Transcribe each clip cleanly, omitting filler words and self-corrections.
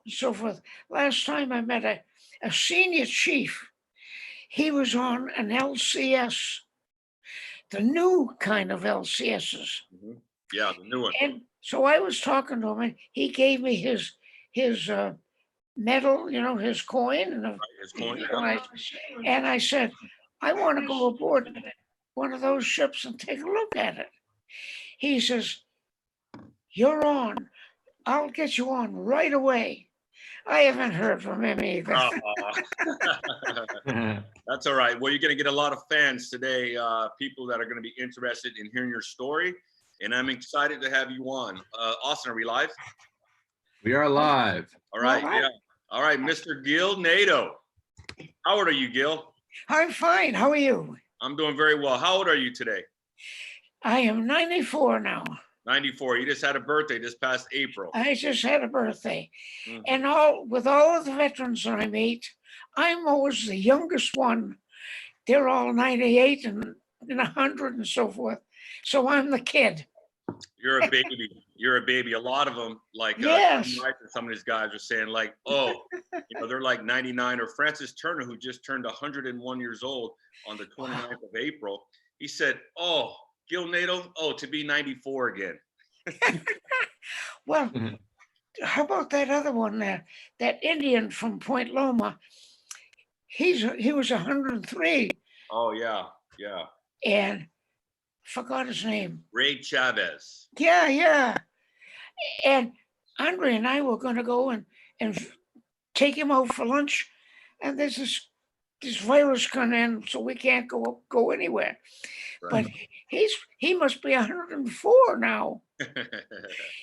and so forth. Last time I met a senior chief, he was on an LCS, the new kind of LCSs. Yeah, the new one. And so I was talking to him, and he gave me his medal, his coin, His coin. and I said, I want to go aboard one of those ships and take a look at it. He says, you're on. I'll get you on right away. I haven't heard from him either. That's all right. Well, you're going to get a lot of fans today, people that are going to be interested in hearing your story. And I'm excited to have you on. Austin, are we live? We are live. All right. Yeah. All right, Mr. Gil Nadeau. How old are you, Gil? I'm fine. How are you? I'm doing very well. How old are you today? I am 94 now. 94. You just had a birthday this past April. I just had a birthday. And with all of the veterans that I meet, I'm always the youngest one. They're all 98 and 100 and so forth. So I'm the kid. You're a baby. You're a baby. A lot of them, like yes. Some of these guys are saying, like, oh, they're like 99. Or Francis Turner, who just turned 101 years old on the 29th of April. He said, oh, Gil Nadeau, to be 94 again. Well, how about that other one there? That Indian from Point Loma. He was 103. Oh, yeah, yeah. And forgot his name. Ray Chavez. Yeah. And Andre and I were going to go and take him out for lunch. And there's this virus coming in, so we can't go anywhere. Right. But he must be 104 now.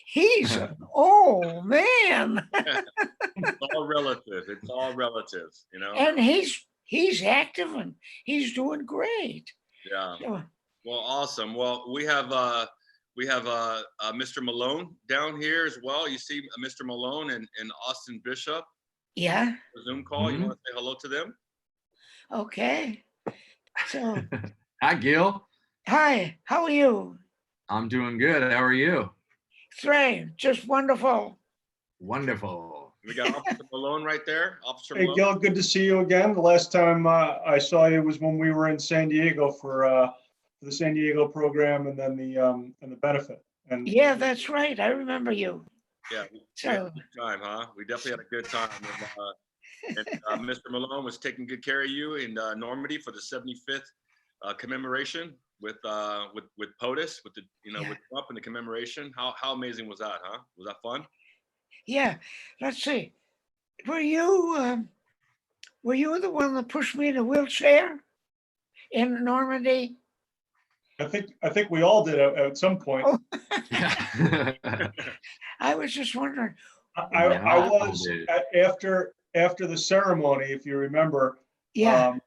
He's oh man. It's all relative. It's all relative, And he's active and he's doing great. Yeah. So, well, awesome. Well, we have Mr. Malone down here as well. You see Mr. Malone and Austin Bishop. Yeah. Zoom call. You want to say hello to them? Okay. So. Hi, Gil. Hi. How are you? I'm doing good. How are you? Great. Just wonderful. Wonderful. We got Officer Malone right there. Officer Hey, Malone. Gil, good to see you again. The last time I saw you was when we were in San Diego for the San Diego program and then the benefit. And yeah, that's right. I remember you. Yeah, we had a good time, huh? We definitely had a good time. And Mr. Malone was taking good care of you in Normandy for the 75th commemoration with POTUS, with the with Trump and the commemoration. How amazing was that, huh? Was that fun? Yeah. Let's see. Were you the one that pushed me in a wheelchair in Normandy? I think we all did at some point. Oh. I was just wondering. I was after the ceremony, if you remember. Yeah.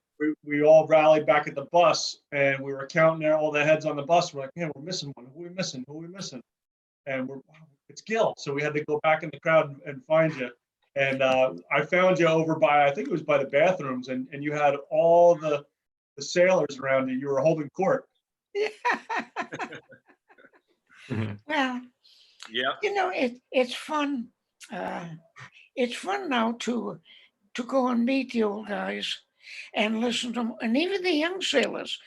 We all rallied back at the bus and we were counting all the heads on the bus. We're like, man, we're missing one. Who are we missing? Who are we missing? And it's Gil. So we had to go back in the crowd and find you. And I found you over by, I think it was by the bathrooms, and you had all the sailors around you. You were holding court. Yeah. Well, yeah. It's fun. It's fun now to go and meet the old guys and listen to them, and even the young sailors.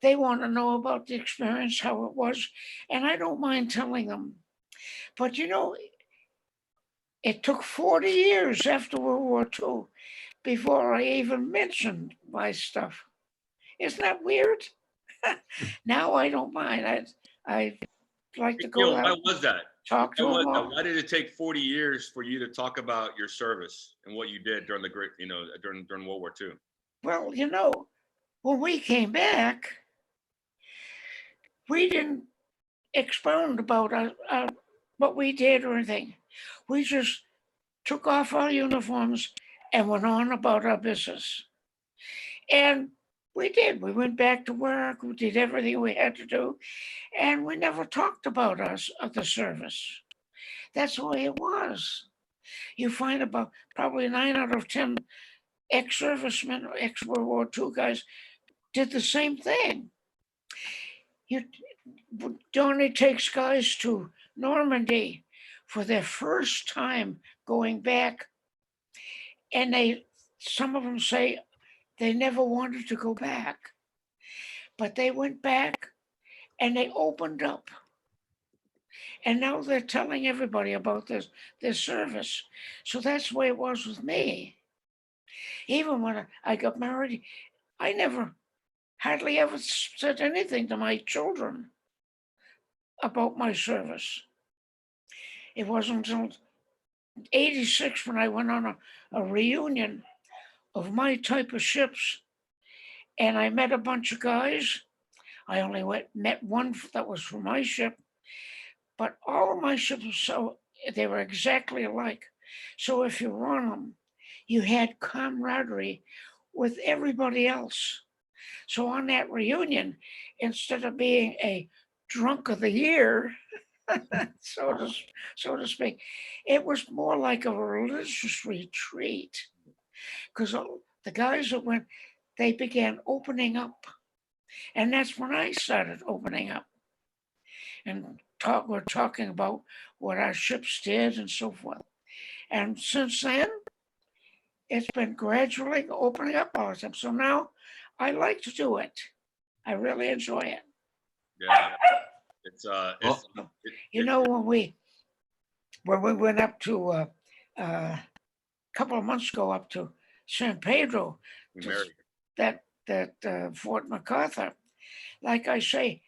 They want to know about the experience, how it was, and I don't mind telling them. But it took 40 years after World War II before I even mentioned my stuff. Isn't that weird? Now I don't mind. I like to go out. Why was that? Talk to them. Why did it take 40 years for you to talk about your service and what you did during the great, during World War II? Well, when we came back, we didn't expound about what we did or anything. We just took off our uniforms and went on about our business. And we did. We went back to work. We did everything we had to do. And we never talked about the service. That's the way it was. You find about probably 9 out of 10 ex-servicemen or ex-World War II guys did the same thing. Donnie takes guys to Normandy for their first time going back And some of them say they never wanted to go back, but they went back and they opened up. And now they're telling everybody about this service. So that's the way it was with me. Even when I got married, I never, hardly ever said anything to my children about my service. It wasn't until 86 when I went on a reunion of my type of ships, and I met a bunch of guys. I only met one that was from my ship, but all of my ships, they were exactly alike. So if you were on them, you had camaraderie with everybody else. So on that reunion, instead of being a drunk of the year, so to speak, it was more like a religious retreat, because the guys that went, they began opening up, and that's when I started opening up, and we're talking about what our ships did and so forth. And since then, it's been gradually opening up all the time. So now I like to do it. I really enjoy it. Yeah. It's You know, when we went up to a couple of months ago up to San Pedro, we to married. that Fort MacArthur, like I say,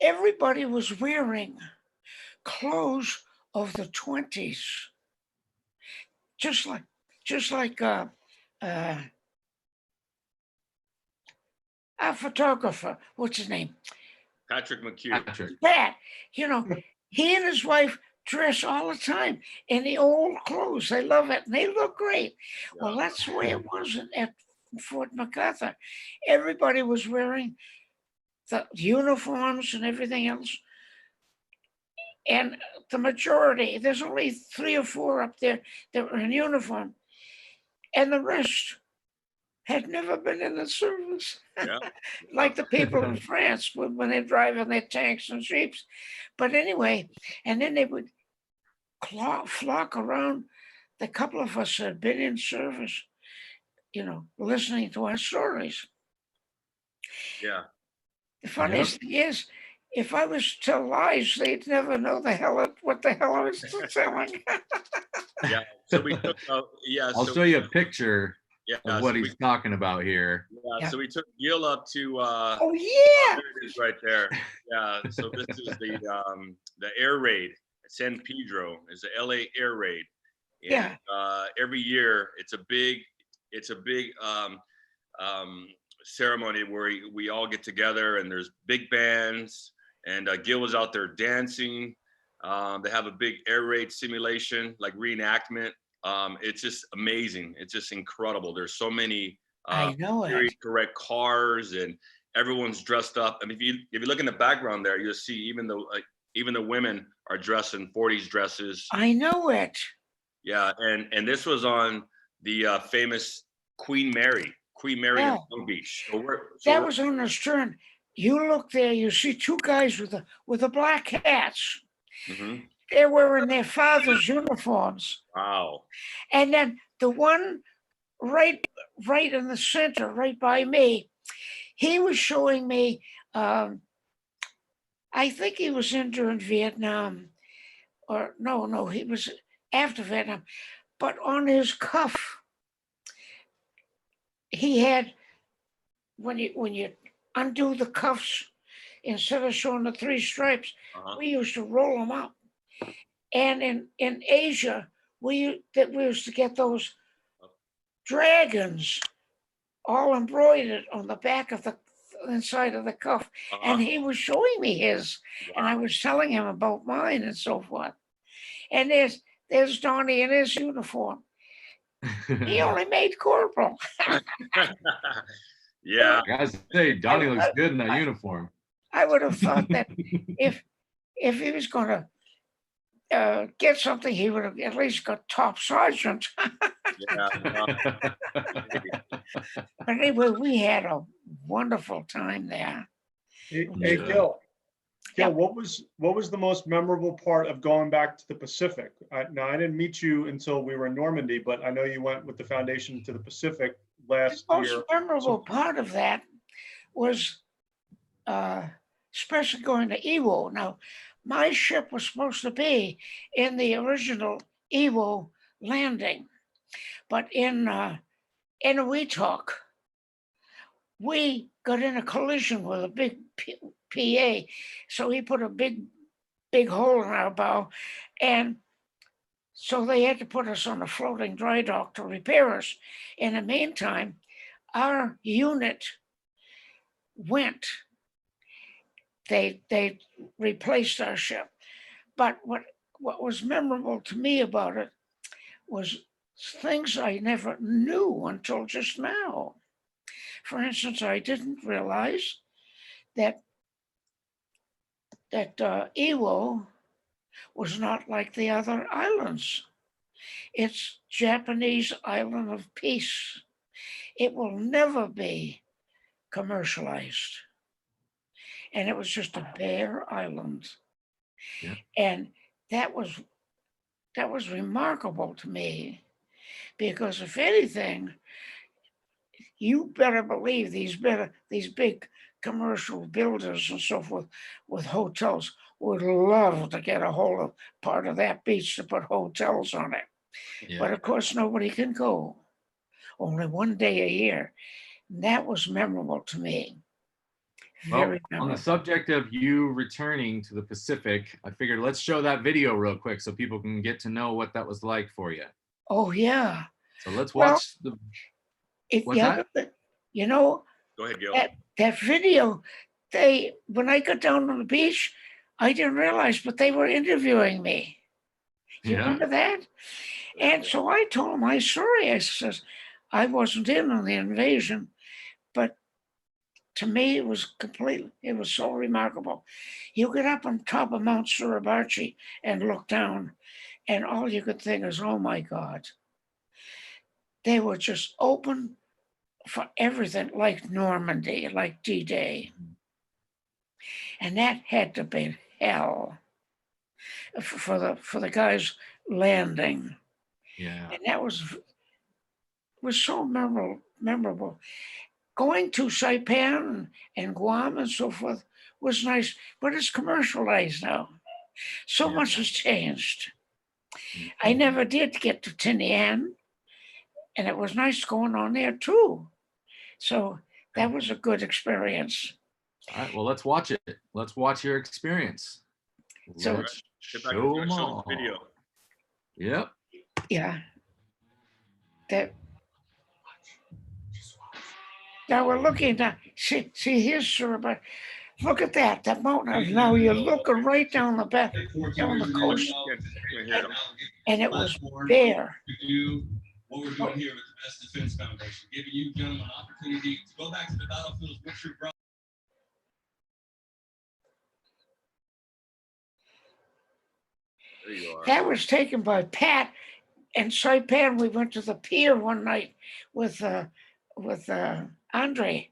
everybody was wearing clothes of the 20s, just like a photographer. What's his name? Patrick McHugh. Patrick. Pat. You know, he and his wife dress all the time in the old clothes. They love it, and they look great. Well, that's the way it was at Fort MacArthur. Everybody was wearing the uniforms and everything else. And the majority, there's only 3 or 4 up there that were in uniform, and the rest had never been in the service. Yeah. Like the people in France when they drive in their tanks and jeeps. But anyway, and then they would flock around. The couple of us had been in service, listening to our stories. Yeah. The funniest thing is, if I was to tell lies, they'd never know what the hell I was telling. Yeah. So we took. I'll show you a picture Yeah. of what he's talking about here. Yeah. So we took Gil up to. Oh yeah. There it is, right there. Yeah. So this is the air raid at San Pedro. It's the LA air raid. And, Yeah. Every year it's a big ceremony where we all get together, and there's big bands, and Gil was out there dancing. They have a big air raid simulation, like reenactment. It's just amazing. It's just incredible. There's so many I know it. very correct cars, and everyone's dressed up. I mean, if you look in the background there, you'll see even the women are dressed in 40s dresses. I know it. Yeah, and this was on the famous Queen Mary Yeah. in Long Beach. That was on the stern. You look there, you see 2 guys with the black hats. Mhm. They're wearing their father's uniforms. Wow. And then the one right in the center, right by me, he was showing me, I think he was in during Vietnam, or no, he was after Vietnam, but on his cuff, he had, when you undo the cuffs, instead of showing the 3 stripes, we used to roll them up. And in Asia, we used to get those dragons all embroidered on the back of the inside of the cuff. And he was showing me his, and I was telling him about mine and so forth. And there's Donnie in his uniform. He only made corporal. Yeah. I gotta say, Donnie looks good in that uniform. I would have thought that if he was going to get something, he would have at least got top sergeant. Yeah. But anyway, we had a wonderful time there. Hey, Yeah. Gil, Gil, Yep. what was the most memorable part of going back to the Pacific? Now, I didn't meet you until we were in Normandy, but I know you went with the foundation to the Pacific The last most year. memorable part of that was especially going to Iwo. Now, my ship was supposed to be in the original Iwo landing, but in Inuitok, we got in a collision with a big PA, so he put a big hole in our bow, and so they had to put us on a floating dry dock to repair us. In the meantime, our unit went. They replaced our ship. But what was memorable to me about it was things I never knew until just now. For instance, I didn't realize that Iwo was not like the other islands. It's Japanese island of peace. It will never be commercialized. And it was just a bare island. Yeah. And that was remarkable to me, because if anything, you better believe these big commercial builders and so forth with hotels would love to get a hold of part of that beach to put hotels on it. Yeah. But of course, nobody can go. Only one day a year. And that was memorable to me. Well, Very on the memorable. subject of you returning to the Pacific, I figured let's show that video real quick so people can get to know what that was like for you. Oh yeah. So let's Well, watch the. What's the other thing, you know, Go ahead, Gil. that video, when I got down on the beach, I didn't realize, but they were interviewing me. You Yeah. remember that? And so I told them my story. I says, I wasn't in on the invasion, but to me it was so remarkable. You get up on top of Mount Suribachi and look down, and all you could think is, oh my God. They were just open for everything, like Normandy, like D-Day. And that had to be hell for the guys landing. Yeah. And that was so memorable. Going to Saipan and Guam and so forth was nice, but it's commercialized now. So Yeah. much has changed. I never did get to Tinian, and it was nice going on there too. So that was a good experience. All right. Well, let's watch it. Let's watch your experience. So- Let's Get back show to them show all. the video. Yep. Yeah. That. Now we're looking down. See here's Surabaya. Look at that mountain. Now you're looking right down the back, down the coast, Can't hear them. and it was bare. To do what we're doing here with the Best Defense Foundation, giving you gentlemen an opportunity to go back to the battlefields with your brother. There you are. That was taken by Pat and Saipan. We went to the pier one night with Andre,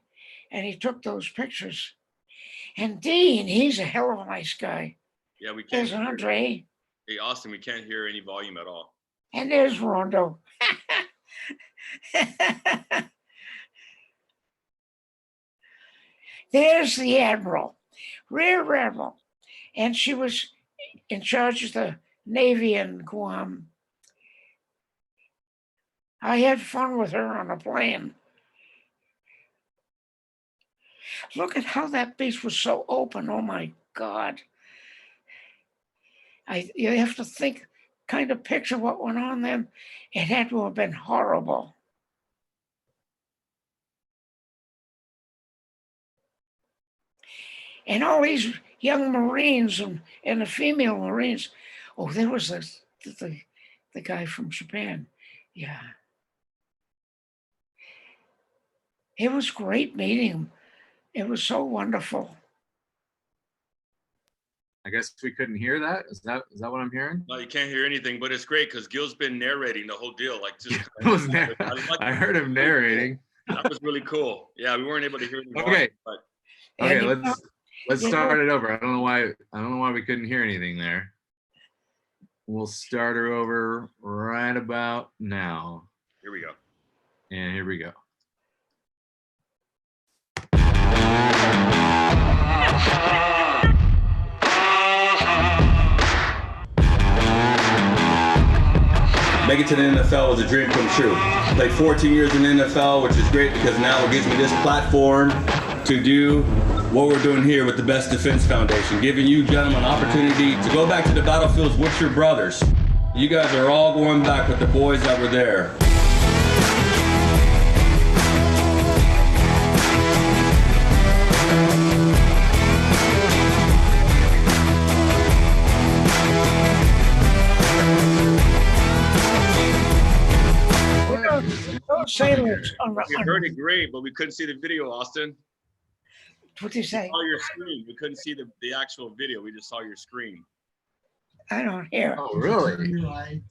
and he took those pictures. And Dean, he's a hell of a nice guy. Yeah, we can't There's hear. Andre, Hey, Austin, we can't hear any volume at all. and there's Rondo. There's the Admiral, Rear Admiral, and she was in charge of the Navy in Guam. I had fun with her on a plane. Look at how that beach was so open. Oh my God. You have to think, kind of picture what went on then. It had to have been horrible. And all these young Marines and the female Marines. Oh, there was the guy from Japan. Yeah. It was great meeting him. It was so wonderful. I guess we couldn't hear that. Is that what I'm hearing? No, you can't hear anything, but it's great because Gil's been narrating the whole deal. Like just I was there. I heard him narrating. that was really cool. Yeah, we weren't able to hear any Okay. but Okay, And, let's Let's You start know- it over. I don't know why we couldn't hear anything there. We'll start her over right about now. Here we go. And here we go. Make it to the NFL was a dream come true. Played 14 years in the NFL, which is great because now it gives me this platform to do what we're doing here with the Best Defense Foundation, giving you gentlemen an opportunity to go back to the battlefields with your brothers. You guys are all going back with the boys that were there. Those sailors on We heard it great, but we couldn't see the video, Austin. what do you say? Saw your screen. We couldn't see the actual video. We just saw your screen. I don't hear it. Oh, really?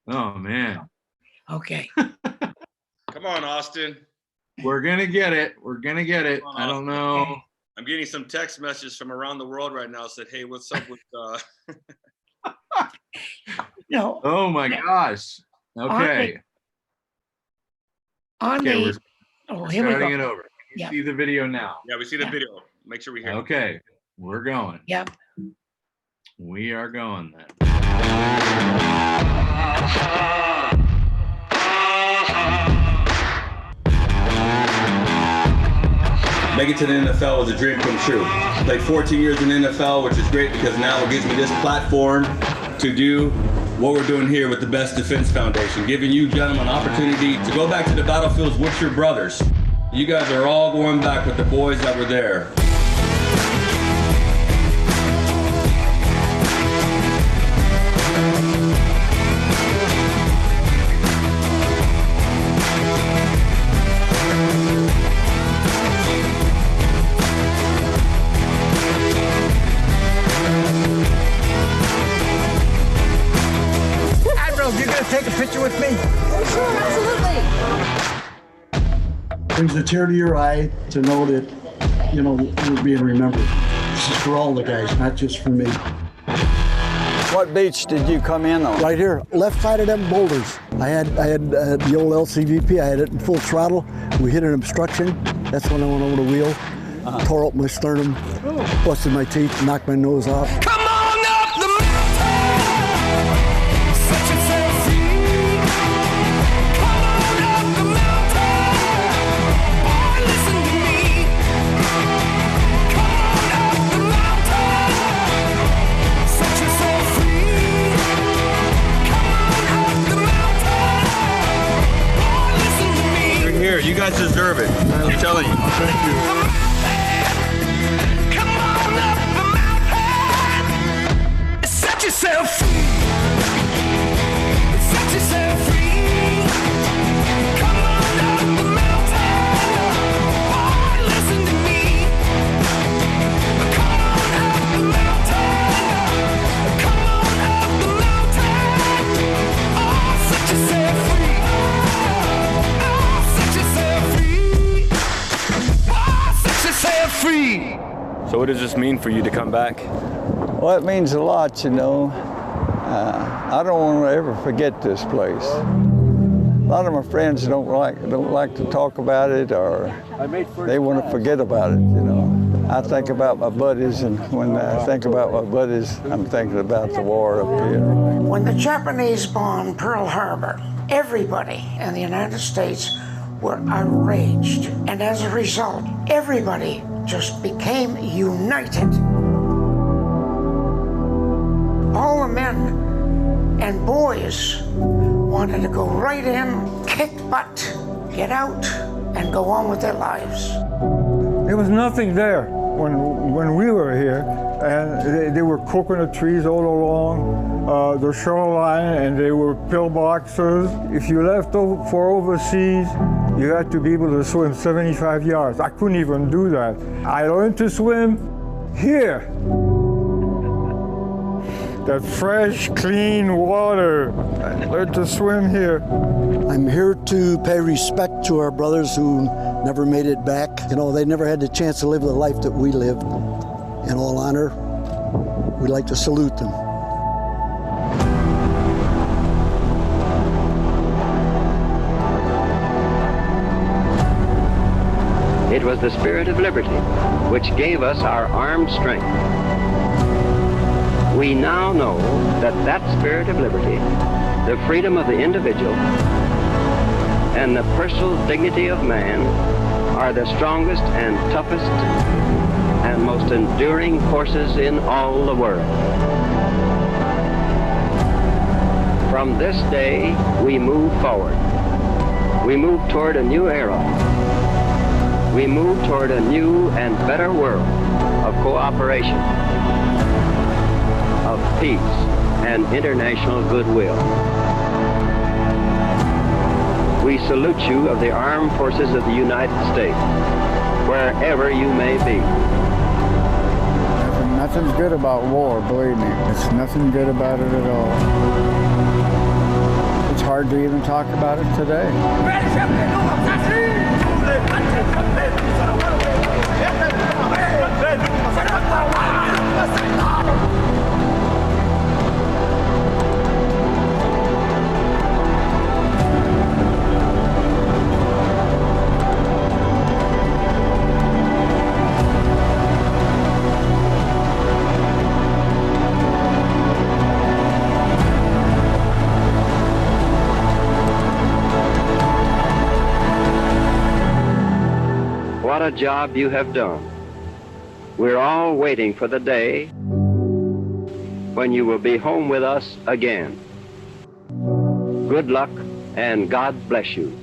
Oh, man. Okay. Come on, Austin. We're going to get it. We're going to get it. I don't know. Okay. I'm getting some text messages from around the world right now. Said, hey, what's up with No, Oh, my gosh. Okay. on Okay, the, oh, here we starting it go. over. You Yeah. see the video now. Yeah, we see the Yeah. video. Make sure we hear it. Okay. We're going. Yep. We are going then. Make it to the NFL was a dream come true. Played 14 years in the NFL, which is great because now it gives me this platform to do what we're doing here with the Best Defense Foundation, giving you gentlemen an opportunity to go back to the battlefields with your brothers. You guys are all going back with the boys that were there. Admiral, you gonna take a picture with me? Sure, absolutely. Brings a tear to your eye to know that, you know, we're being remembered. This is for all the guys, not just for me. What beach did you come in on? Right here, left side of them boulders. I had the old LCVP. I had it in full throttle. We hit an obstruction. That's when I went over the wheel, tore up my sternum, busted my teeth, knocked my nose off. Come on up the mountain, set yourself free. Come on up the mountain, boy, listen to me. Come on up the mountain, set yourself free. Come on up the mountain, boy, listen to me. You're here. You guys deserve it. I'm telling you. Thank you. Come on up the mountain, set yourself free. Set yourself free. Come on up the mountain, boy, listen to me. Come on up the mountain, come on up the mountain. Oh, set yourself free. Oh, set yourself free. Oh, set yourself free. So what does this mean for you to come back? Well, it means a lot, you know. I don't want to ever forget this place. A lot of my friends don't like to talk about it, or they want to forget about it, you know. I think about my buddies, and when I think about my buddies, I'm thinking about the war up here. When the Japanese bombed Pearl Harbor, everybody in the United States were outraged. And as a result, everybody just became united. All the men and boys wanted to go right in, kick butt, get out, and go on with their lives. There was nothing there when we were here, and there were coconut trees all along the shoreline, and there were pillboxes. If you left for overseas, you had to be able to swim 75 yards. I couldn't even do that. I learned to swim here. That fresh, clean water. I learned to swim here. I'm here to pay respect to our brothers who never made it back. You know, they never had the chance to live the life that we lived. In all honor, we'd like to salute them. It was the spirit of liberty which gave us our armed strength. We now know that that spirit of liberty, the freedom of the individual, and the personal dignity of man are the strongest and toughest and most enduring forces in all the world. From this day, we move forward. We move toward a new era. We move toward a new and better world of cooperation, of peace and international goodwill. We salute you of the armed forces of the United States, wherever you may be. Nothing's good about war, believe me. It's nothing good about it at all. It's hard to even talk about it today. What a job you have done. We're all waiting for the day when you will be home with us again. Good luck and God bless you.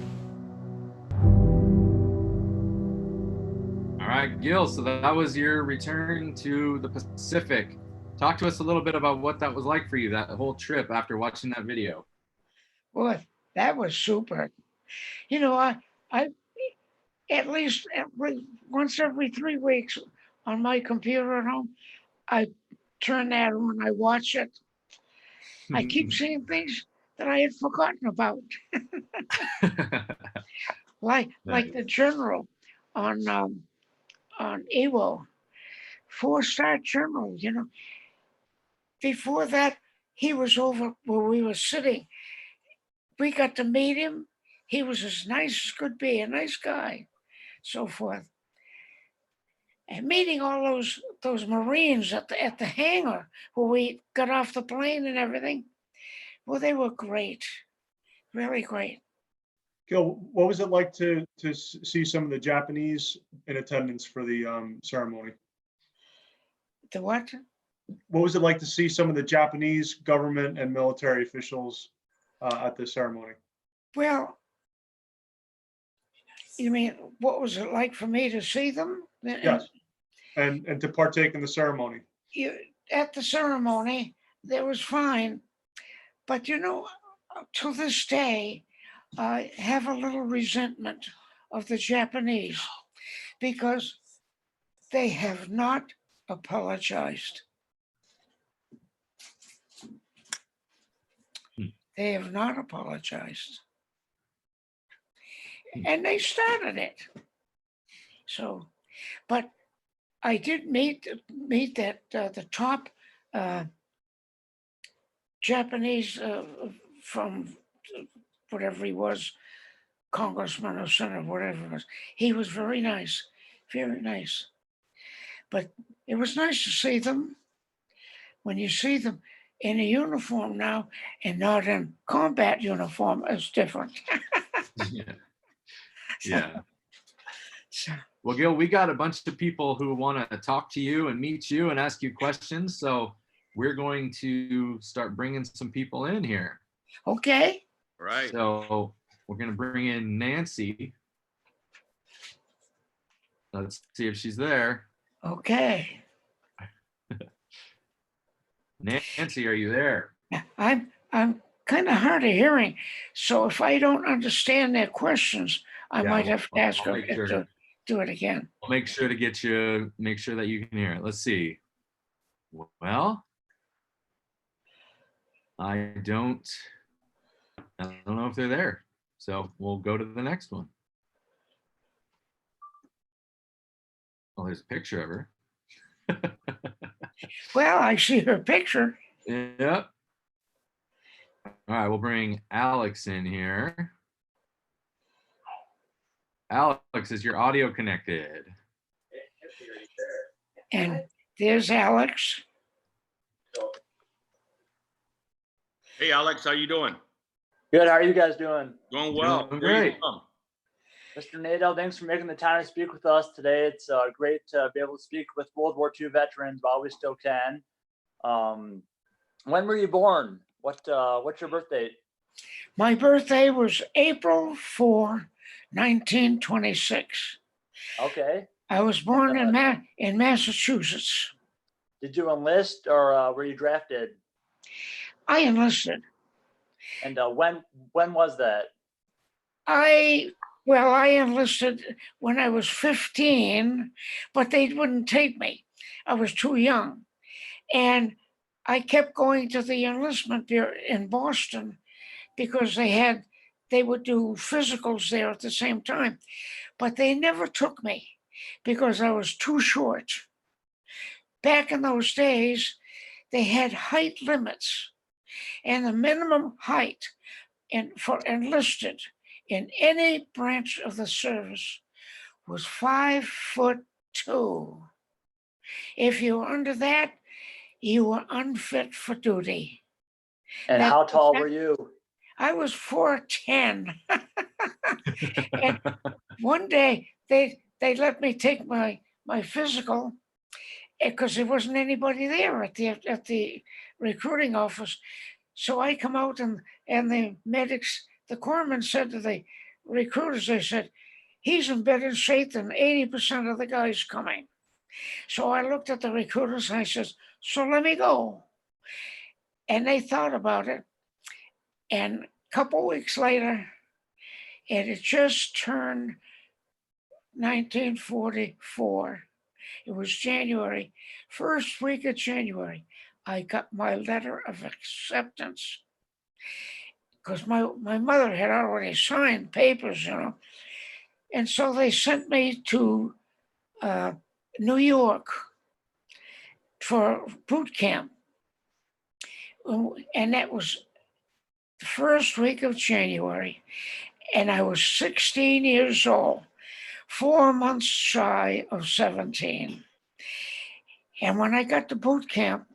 All right, Gil, so that was your return to the Pacific. Talk to us a little bit about what that was like for you, that whole trip after watching that video. Boy, that was super. You know, I at least once every 3 weeks on my computer at home, I turn that on and I watch it. I keep seeing things that I had forgotten about, like the general on Iwo, 4-star general. You know, before that, he was over where we were sitting. We got to meet him. He was as nice as could be, a nice guy, so forth. And meeting all those Marines at the hangar where we got off the plane and everything, well, they were great, really great. Gil, what was it like to see some of the Japanese in attendance for the ceremony? The what? What was it like to see some of the Japanese government and military officials at the ceremony? Well, you mean, what was it like for me to see them? Yes, and to partake in the ceremony. At the ceremony, that was fine. But you know, to this day, I have a little resentment of the Japanese because they have not apologized. They have not apologized. And they started it. So, but I did meet that the top Japanese from whatever he was, congressman or senator, whatever it was. He was very nice, very nice. But it was nice to see them. When you see them in a uniform now and not in combat uniform, it's different. Yeah. Yeah. So, Well, Gil, we got a bunch of people who want to talk to you and meet you and ask you questions. So we're going to start bringing some people in here. okay. Right. So we're going to bring in Nancy. Let's see if she's there. Okay. Nancy, are you there? I'm kind of hard of hearing, so if I don't understand their questions, I Yeah, might have to ask I'll her make sure. to do it again. I'll make sure to get you, make sure that you can hear it. Let's see. Well, I don't know if they're there. So we'll go to the next one. Well, there's a picture of her. Well, I see her picture. Yep. All right, we'll bring Alex in here. Alex, is your audio connected? And there's Alex. Hey, Alex, how you doing? Good. How are you guys doing? Doing well. Doing Where you great. from? Mr. Nadeau, thanks for making the time to speak with us today. It's great to be able to speak with World War II veterans while we still can. When were you born? What's your birth date? My birthday was April 4, 1926. Okay. I was born in Massachusetts. Did you enlist or were you drafted? I enlisted. And when was that? I enlisted when I was 15, but they wouldn't take me. I was too young. And I kept going to the enlistment bureau in Boston because they would do physicals there at the same time. But they never took me because I was too short. Back in those days, they had height limits, and the minimum height for enlisted in any branch of the service was 5'2". If you were under that, you were unfit for duty. And how tall were you? I was 4'10". And one day they let me take my physical because there wasn't anybody there at the recruiting office. So I come out and the medics, the corpsman said to the recruiters, they said, he's in better shape than 80% of the guys coming. So I looked at the recruiters and I said, so let me go. And they thought about it. And a couple weeks later, it had just turned 1944. It was January, first week of January. I got my letter of acceptance because my mother had already signed papers, And so they sent me to New York for boot camp. And that was the first week of January. And I was 16 years old, 4 months shy of 17. And when I got to boot camp,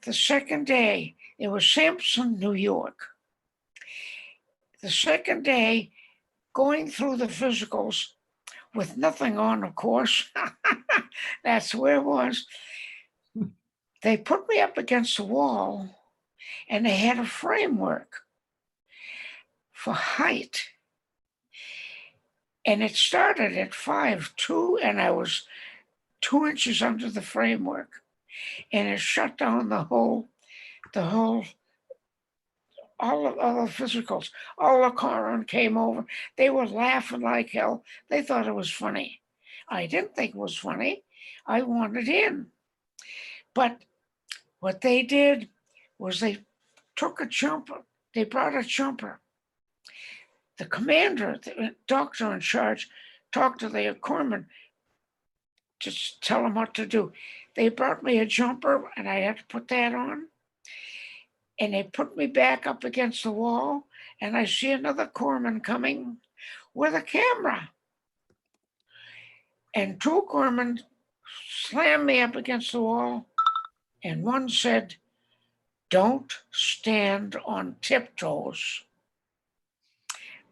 the second day, it was Sampson, New York. The second day, going through the physicals with nothing on, of course, that's where it was. They put me up against the wall and they had a framework for height. And it started at 5'2", and I was 2 inches under the framework. And it shut down all the physicals. All the corpsmen came over. They were laughing like hell. They thought it was funny. I didn't think it was funny. I wanted in. But what they did was they took a jumper. They brought a jumper. The commander, the doctor in charge, talked to the corpsman, just tell them what to do. They brought me a jumper and I had to put that on. And they put me back up against the wall and I see another corpsman coming with a camera. And 2 corpsmen slammed me up against the wall and one said, don't stand on tiptoes,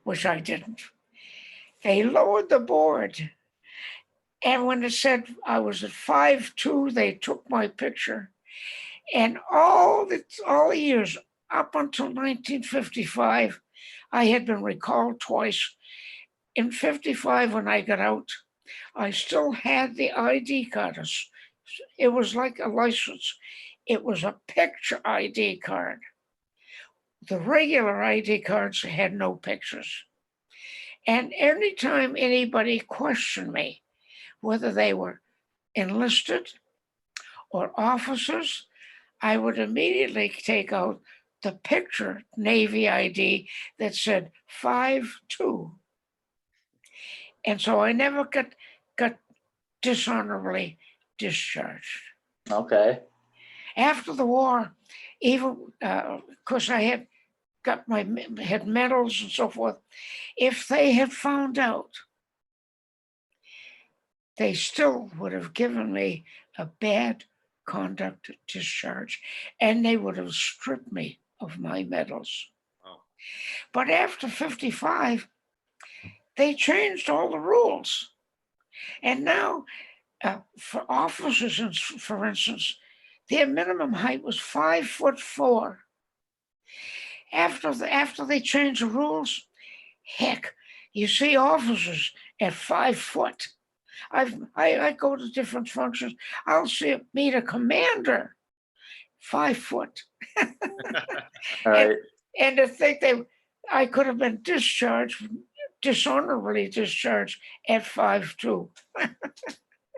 which I didn't. They lowered the board. And when it said I was at 5'2", they took my picture. And all the years up until 1955, I had been recalled twice. In 55, when I got out, I still had the ID card. It was like a license. It was a picture ID card. The regular ID cards had no pictures. And anytime anybody questioned me, whether they were enlisted or officers, I would immediately take out the picture Navy ID that said 5'2". And so I never got dishonorably discharged. Okay. After the war, even, of course, I had got had medals and so forth. If they had found out, they still would have given me a bad conduct discharge, and they would have stripped me of my medals. Wow. But after 55, they changed all the rules. And now, for officers, for instance, their minimum height was 5'4". After they changed the rules, heck, you see officers at 5 foot. I go to different functions. I'll meet a commander, 5 foot. All right. And to think I could have been dishonorably discharged at 5'2".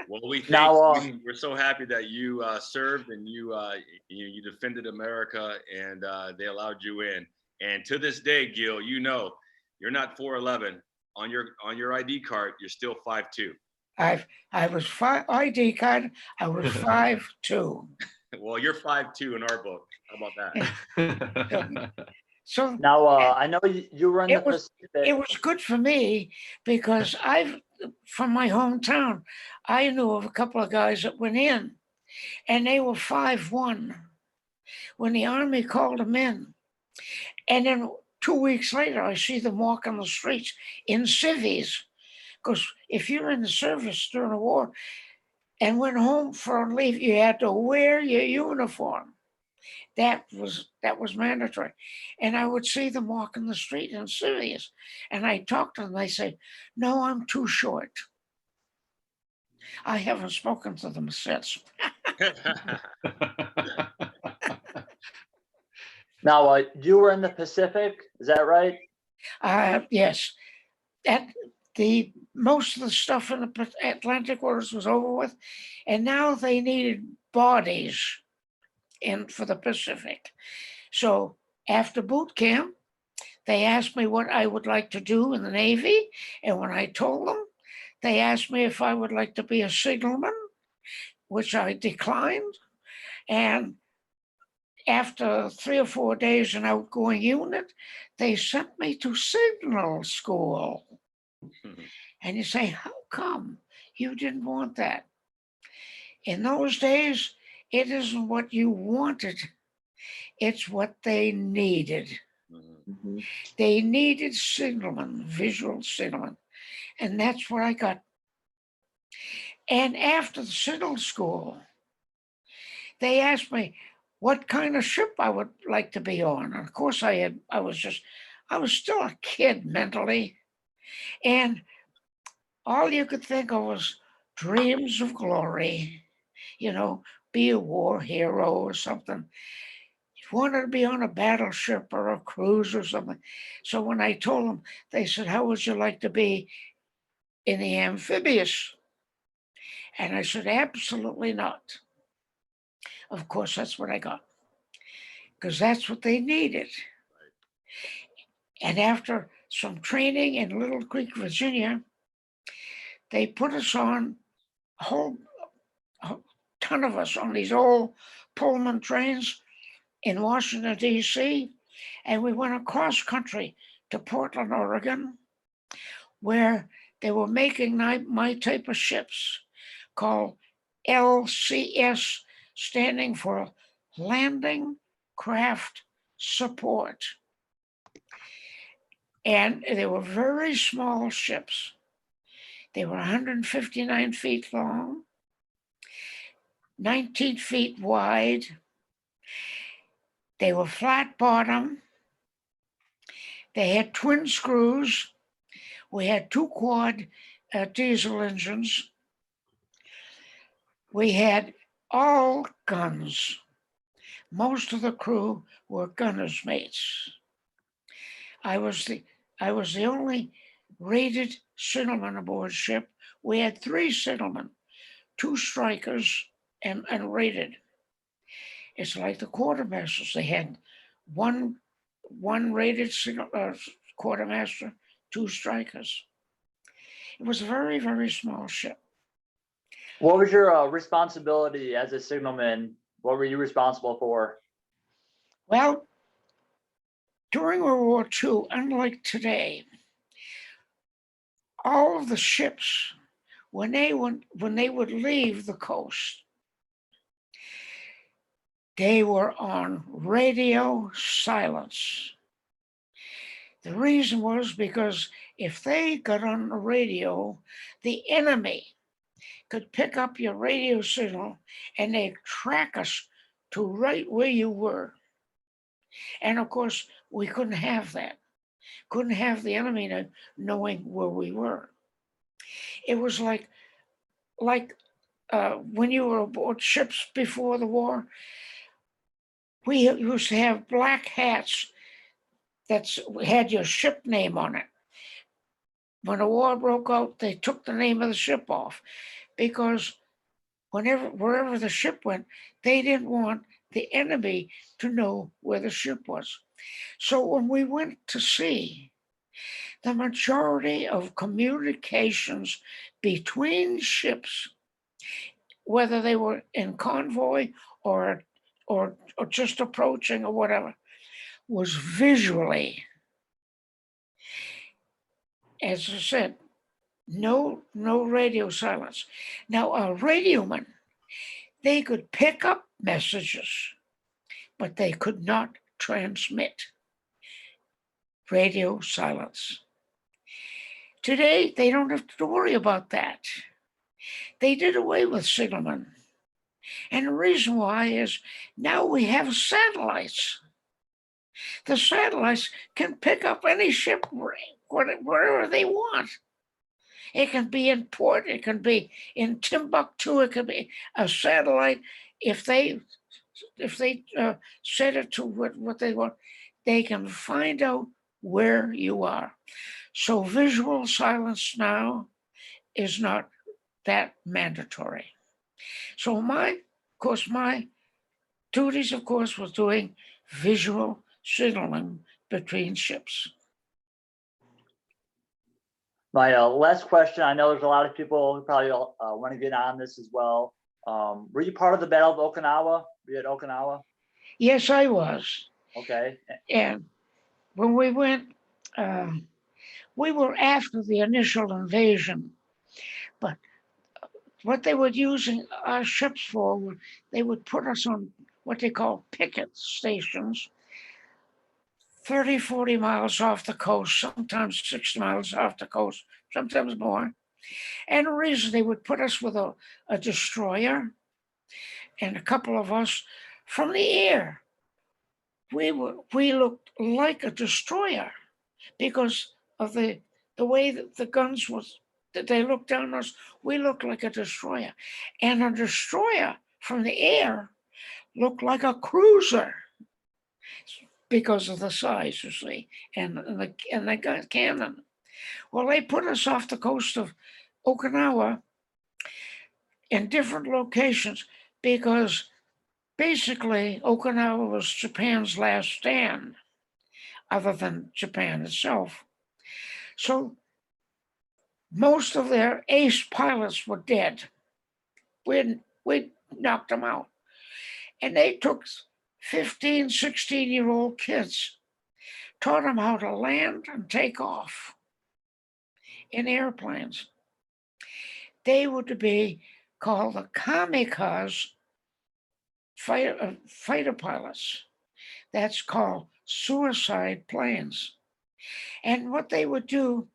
Well, we thank Now, you. We're so happy that you served and you defended America, and they allowed you in. And to this day, Gil, you know, you're not 4'11". On your ID card, you're still 5'2". I was ID card. I was 5'2". Well, you're 5'2" in our book. How about that? So now, I know you were in the Pacific. it was good for me because from my hometown, I knew of a couple of guys that went in, and they were 5'1" when the Army called them in. And then 2 weeks later, I see them walk on the streets in civvies. Because if you're in the service during the war and went home for a leave, you had to wear your uniform. That was mandatory. And I would see them walking the street in civvies. And I talked to them. They say, "No, I'm too short." I haven't spoken to them since. Now, you were in the Pacific, is that right? Yes. Most of the stuff in the Atlantic waters was over with, and now they needed bodies for the Pacific. So after boot camp, they asked me what I would like to do in the Navy, and when I told them, they asked me if I would like to be a signalman, which I declined. And after 3 or 4 days in outgoing unit, they sent me to signal school. And you say, how come you didn't want that? In those days, it isn't what you wanted, it's what they needed. Mm-hmm. They needed signalmen, visual signalmen, and that's what I got. And after the signal school, they asked me what kind of ship I would like to be on. And of course, I was still a kid mentally, and all you could think of was dreams of glory, be a war hero or something. You wanted to be on a battleship or a cruise or something. So when I told them, they said, "How would you like to be in the amphibious?" And I said, "Absolutely not." Of course, that's what I got, because that's what they needed. And after some training in Little Creek, Virginia, they put us on a whole ton of us on these old Pullman trains in Washington, D.C., and we went across country to Portland, Oregon, where they were making my type of ships called LCS, standing for Landing Craft Support. And they were very small ships. They were 159 feet long, 19 feet wide. They were flat bottom. They had twin screws. We had 2 quad diesel engines. We had all guns. Most of the crew were gunner's mates. I was the only rated signalman aboard ship. We had 3 signalmen, 2 strikers, and rated. It's like the quartermasters. They had one rated quartermaster, 2 strikers. It was a very, very small ship. What was your responsibility as a signalman? What were you responsible for? Well, during World War II, unlike today, all of the ships, when they would leave the coast, they were on radio silence. The reason was because if they got on the radio, the enemy could pick up your radio signal and they'd track us to right where you were. And of course, we couldn't have that. Couldn't have the enemy knowing where we were. It was like when you were aboard ships before the war, we used to have black hats that had your ship name on it. When the war broke out, they took the name of the ship off because wherever the ship went, they didn't want the enemy to know where the ship was. So when we went to sea, the majority of communications between ships, whether they were in convoy or just approaching or whatever, was visually. As I said, no radio silence. Now, a radioman, they could pick up messages, but they could not transmit. Radio silence. Today, they don't have to worry about that. They did away with signalmen. And the reason why is now we have satellites. The satellites can pick up any ship wherever they want. It can be in port, it can be in Timbuktu, it can be a satellite. If they set it to what they want, they can find out where you are. So visual silence now is not that mandatory. So my duties, of course, was doing visual signaling between ships. My last question, I know there's a lot of people who probably want to get on this as well. Were you part of the Battle of Okinawa? Were you at Okinawa? Yes, I was. Okay. And when we went, we were after the initial invasion, but what they were using our ships for, they would put us on what they call picket stations, 30, 40 miles off the coast, sometimes 60 miles off the coast, sometimes more. And the reason they would put us with a destroyer and a couple of us from the air, we looked like a destroyer because of the way that the guns was, that they looked down on us, we looked like a destroyer. And a destroyer from the air looked like a cruiser because of the size, you see, and the cannon. Well, they put us off the coast of Okinawa in different locations because basically Okinawa was Japan's last stand, other than Japan itself. So most of their ace pilots were dead. We knocked them out. And they took 15, 16-year-old kids, taught them how to land and take off in airplanes. They were to be called the kamikaze fighter pilots. That's called suicide planes. And what they would do,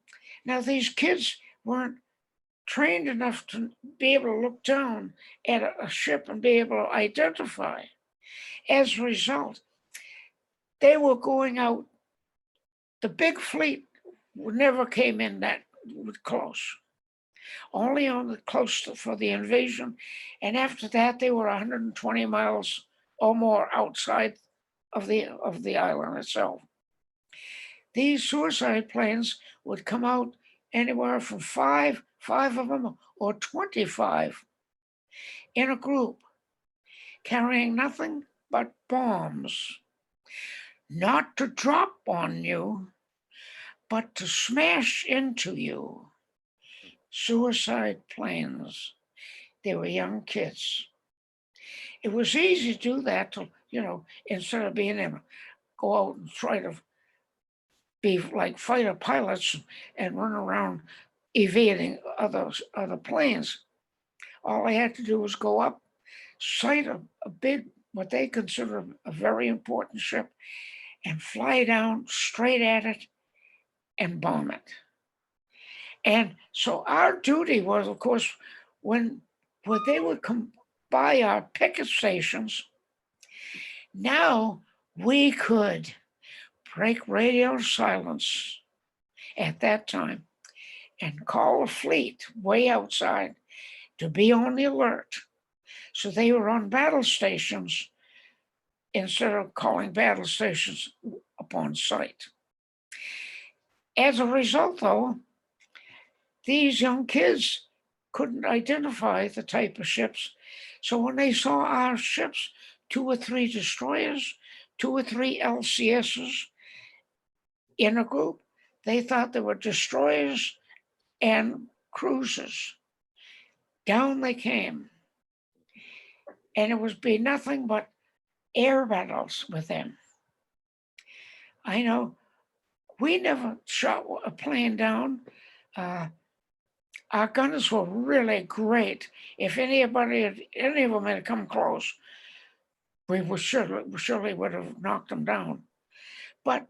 now these kids weren't trained enough to be able to look down at a ship and be able to identify. As a result, they were going out. The big fleet never came in that close, only on the coast for the invasion. And after that, they were 120 miles or more outside of the island itself. These suicide planes would come out anywhere from five of them, or 25 in a group, carrying nothing but bombs, not to drop on you, but to smash into you. Suicide planes. they were young kids. It was easy to do that, to, instead of being able to go out and try to be like fighter pilots and run around evading other planes. All I had to do was go up, sight a big, what they consider a very important ship, and fly down straight at it and bomb it. And so our duty was, of course, when they would come by our picket stations, now we could break radio silence at that time and call a fleet way outside to be on the alert. So they were on battle stations instead of calling battle stations upon sight. As a result, though, these young kids couldn't identify the type of ships. So when they saw our ships, 2 or 3 destroyers, 2 or 3 LCSs in a group, they thought they were destroyers and cruisers. Down they came. And it would be nothing but air battles with them. I know we never shot a plane down. Our gunners were really great. If any of them had come close, we would surely would have knocked them down. But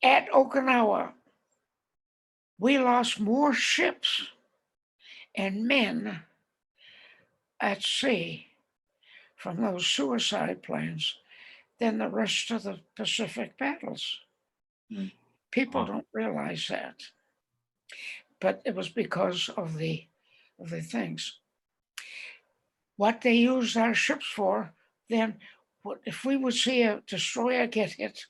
at Okinawa, we lost more ships and men at sea from those suicide planes than the rest of the Pacific battles. People don't realize that. But it was because of the things. What they used our ships for, then if we would see a destroyer get hit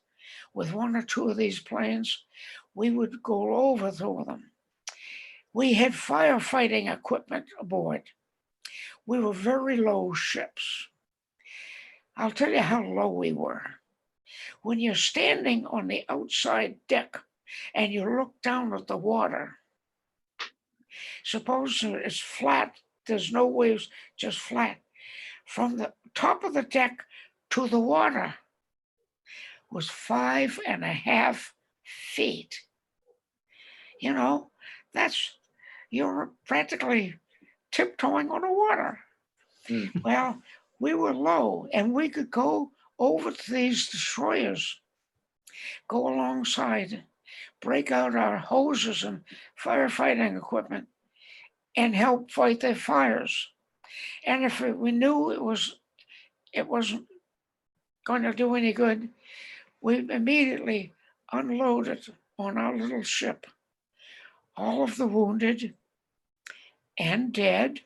with 1 or 2 of these planes, we would go over to them. We had firefighting equipment aboard. We were very low ships. I'll tell you how low we were. When you're standing on the outside deck and you look down at the water, suppose it's flat, there's no waves, just flat. From the top of the deck to the water was 5.5 feet. You're practically tiptoeing on the water. Well, we were low and we could go over to these destroyers, go alongside, break out our hoses and firefighting equipment and help fight their fires. And if we knew it wasn't going to do any good, we immediately unloaded on our little ship all of the wounded and dead.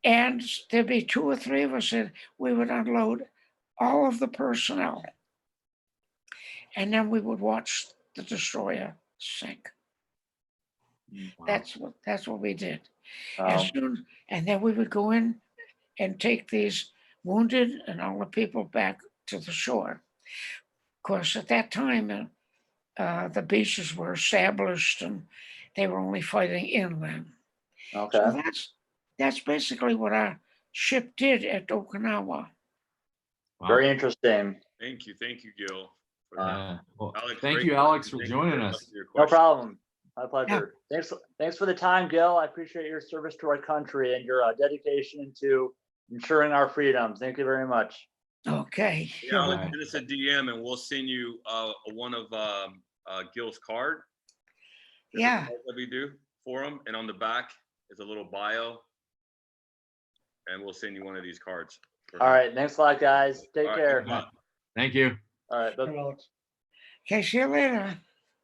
And there'd be 2 or 3 of us, and we would unload all of the personnel. And then we would watch the destroyer sink. Wow. That's what we did. Wow. And then we would go in and take these wounded and all the people back to the shore. Of course, at that time, the beaches were established and they were only fighting inland. Okay. So that's basically what our ship did at Okinawa. Wow. Very interesting. Thank you, Gil. Well, Alex, thank great you, Alex, for question. Thank you joining very much us. for your No question. problem. My pleasure. Thanks for the time, Gil. I appreciate your service to our country and your dedication to ensuring our freedoms. Thank you very much. Okay. Yeah, Alex, send us a DM and we'll send you one of Gil's card. Yeah. That we do for him, and on the back is a little bio, and we'll send you one of these cards. All right. Thanks a lot, guys. Take All right, care. thanks a lot. Thank you. All right. Hey, Alex. Okay, see you later.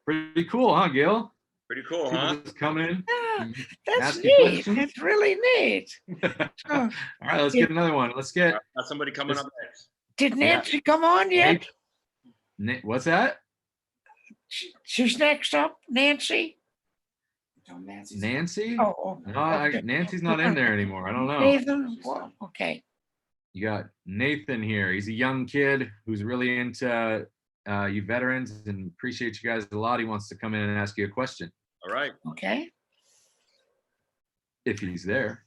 Pretty cool, huh, Gil? Pretty cool, People huh? just come in. Yeah, that's Ask you neat. questions. That's really neat. So, All right, let's get another one. Let's get. Got somebody coming up next. did Nancy come on yet? What's that? She's next up, Nancy? Nancy? Oh, No, okay. Nancy's not in there anymore. I don't know. Nathan? Well, okay. You got Nathan here. He's a young kid who's really into you veterans and appreciates you guys a lot. He wants to come in and ask you a question. All right. Okay. if he's there.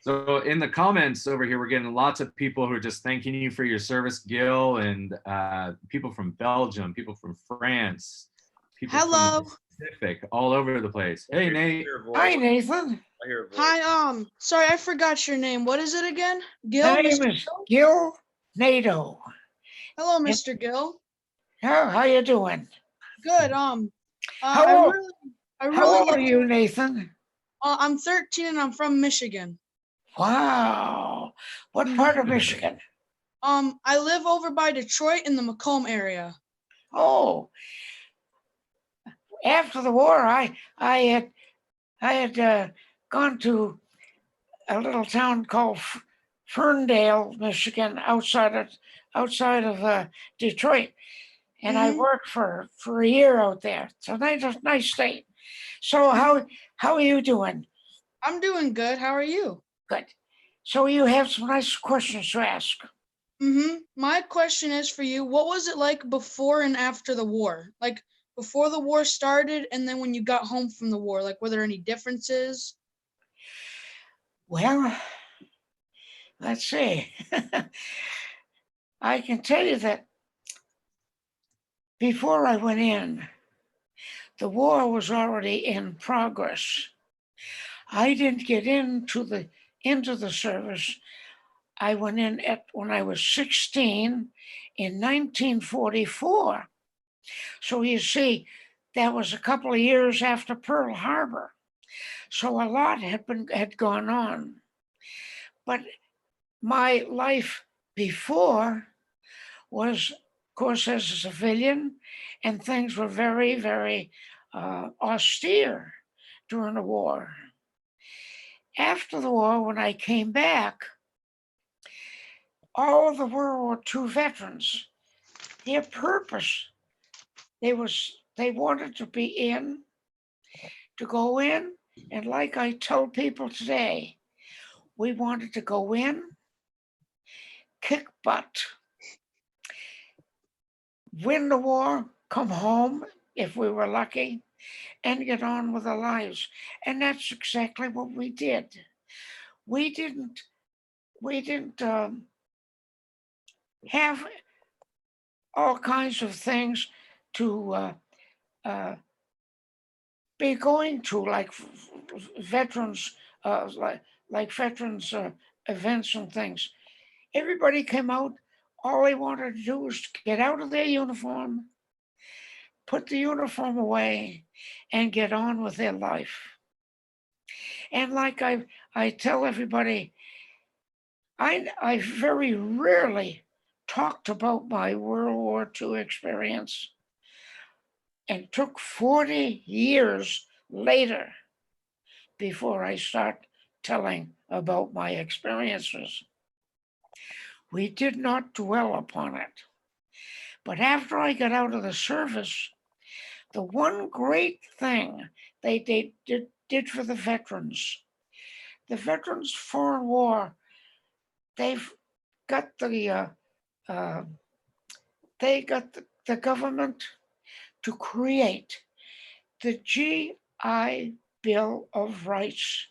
So in the comments over here, we're getting lots of people who are just thanking you for your service, Gil, and people from Belgium, people from France, people Hello. from the Pacific, all over the place. Hey, Nate. Hi, Nathan. I hear a voice. Hi, sorry, I forgot your name. What is it again? Gil? My name Mr. is Gil Nadeau. Hello, Mr. Gil. How you doing? Good. How I old- really, I How really old are like. you, Nathan? I'm 13 and I'm from Michigan. Wow. What part of Michigan? I live over by Detroit in the Macomb area. Oh, after the war, I had gone to a little town called Ferndale, Michigan, outside of Detroit, and I Mhm. worked for a year out there. It's a nice state. So how are you doing? I'm doing good. How are you? Good. So you have some nice questions to ask. My question is for you. What was it like before and after the war? Like before the war started and then when you got home from the war, like were there any differences? Well, let's see. I can tell you that before I went in, the war was already in progress. I didn't get into the service. I went in when I was 16 in 1944. So you see, that was a couple of years after Pearl Harbor. So a lot had gone on. But my life before was, of course, as a civilian, and things were very, very austere during the war. After the war, when I came back, all of the World War II veterans, their purpose, they wanted to go in, and like I tell people today, we wanted to go in, kick butt, win the war, come home if we were lucky, and get on with our lives. And that's exactly what we did. We didn't have all kinds of things to be going to, like veterans, like veterans events and things. Everybody came out. All they wanted to do was to get out of their uniform, put the uniform away, and get on with their life. And like I tell everybody, I very rarely talked about my World War II experience, and took 40 years later before I start telling about my experiences. We did not dwell upon it. But after I got out of the service, the one great thing they did for the veterans foreign war, they've got the government to create the GI Bill of Rights,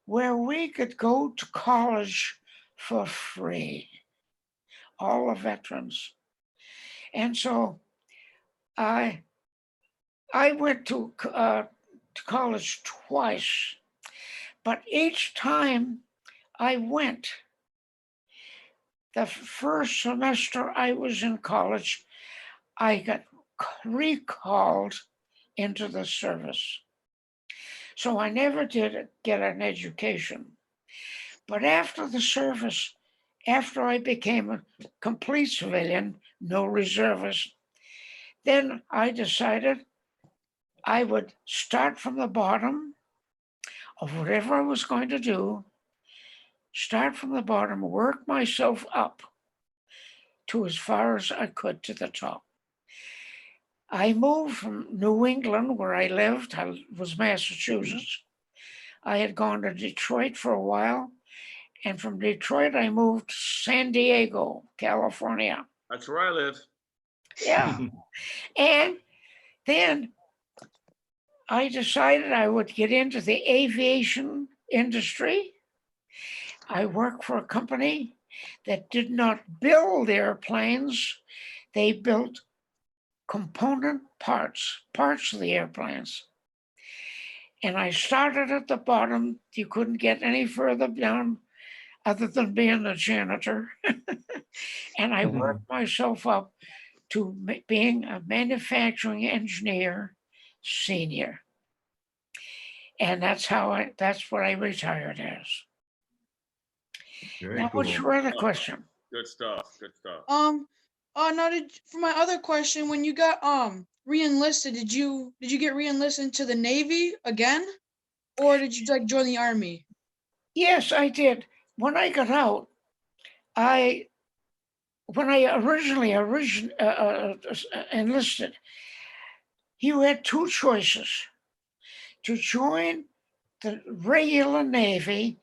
where we could go to college for free, all the veterans. And so I went to college twice, but each time I went, the first semester I was in college, I got recalled into the service. So I never did get an education. But after the service, after I became a complete civilian, no reservist, then I decided I would start from the bottom of whatever I was going to do, start from the bottom, work myself up to as far as I could to the top. I moved from New England, where I lived, I was Massachusetts. I had gone to Detroit for a while, and from Detroit, I moved to San Diego, California. That's where I live. Yeah. And then I decided I would get into the aviation industry. I worked for a company that did not build airplanes. They built component parts of the airplanes. And I started at the bottom. You couldn't get any further down other than being a janitor. And I worked myself up to being a manufacturing engineer senior. And that's what I retired as. Very Now, cool. what's your other question? Good stuff. Good stuff. No, for my other question, when you got re-enlisted, did you get re-enlisted into the Navy again, or did you like join the Army? Yes, I did. When I got out, when I originally enlisted, you had two choices: to join the regular Navy,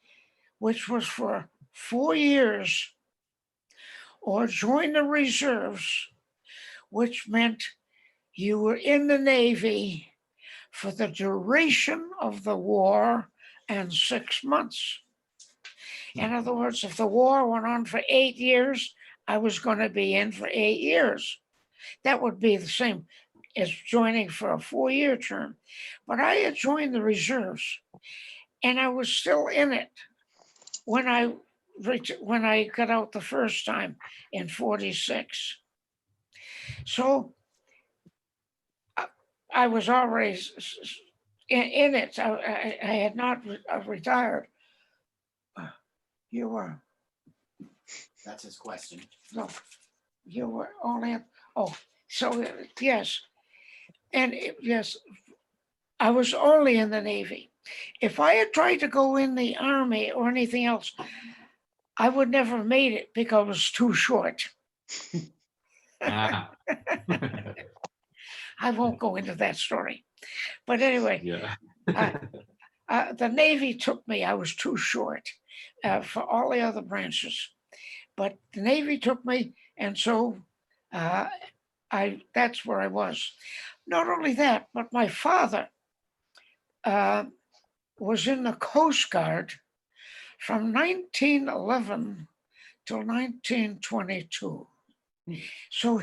which was for 4 years, or join the reserves, which meant you were in the Navy for the duration of the war and 6 months. In other words, if the war went on for 8 years, I was going to be in for 8 years. That would be the same as joining for a 4-year term. But I had joined the reserves, and I was still in it when I got out the first time in 46. So I was already in it. I had not retired. You were. That's his question. No, you were only. Oh, so yes, and yes, I was only in the Navy. If I had tried to go in the Army or anything else, I would never have made it because I was too short. Ah. I won't go into that story. But anyway, Yeah. the Navy took me. I was too short for all the other branches. But the Navy took me, and so that's where I was. Not only that, but my father was in the Coast Guard from 1911 till 1922. So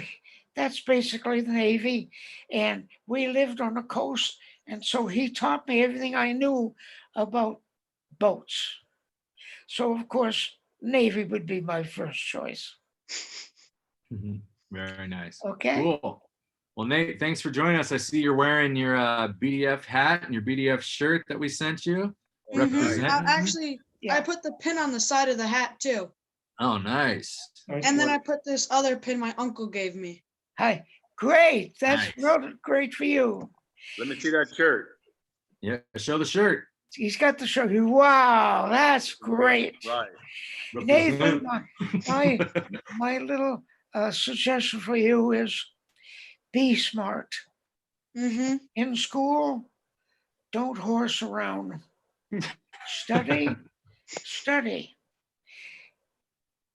that's basically the Navy, and we lived on the coast, and so he taught me everything I knew about boats. So of course, Navy would be my first choice. Very nice. Okay. Cool. Well, Nate, thanks for joining us. I see you're wearing your BDF hat and your BDF shirt that we sent you. Representing. Actually, I put the pin on the side of the hat too. Oh, nice. And then I put this other pin my uncle gave me. Hi, great. That's real great for you. Let me see that shirt. Yeah, show the shirt. He's got the shirt. Wow, that's great. Right. Nathan, my little suggestion for you is be smart. In school, don't horse around. Study.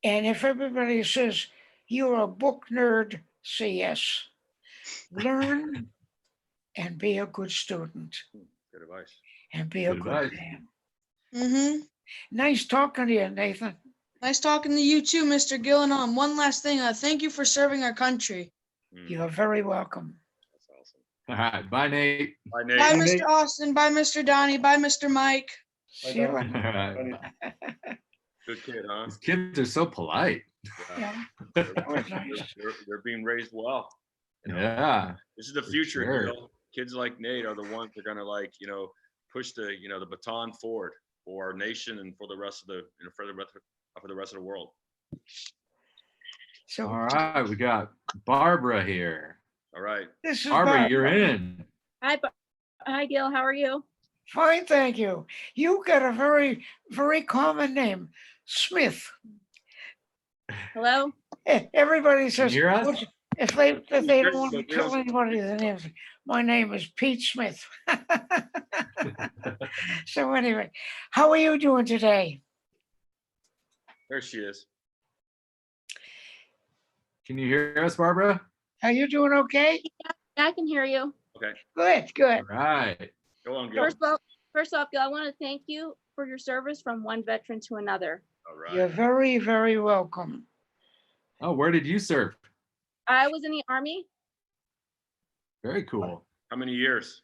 And if everybody says you're a book nerd, say yes. Learn and be a good student. Good advice. And be a Good good advice. man. Nice talking to you, Nathan. Nice talking to you too, Mr. Gillenham. One last thing, thank you for serving our country. You are very welcome. That's awesome. All right. Bye, Nate. Bye, Nate. Bye, Mr. Austin. Bye, Mr. Donnie. Bye, Mr. Mike. See you All later. right. Good kid, huh? These kids are so polite. Yeah. They're being raised well. You know? Yeah. This is the future. sure. You know? Kids like Nate are the ones that are gonna push the the baton forward for our nation and for the rest of the for the rest of the world. So All right, we got Barbara here. All right. this is Barbara, you're in. Hi, Gil. How are you? Fine, thank you. You got a very, very common name, Smith. Hello? Everybody says, hear us? "What's-" if they don't want to tell anybody the name, my name is Pete Smith. So anyway, how are you doing today? There she is. Can you hear us, Barbara? Are you doing okay? Yeah, I can hear you. Okay, Good, good. All right. go on, Gil. First off, Gil, I want to thank you for your service from one veteran to another. All right. You're very, very welcome. Oh, where did you serve? I was in the Army. Very cool. How many years?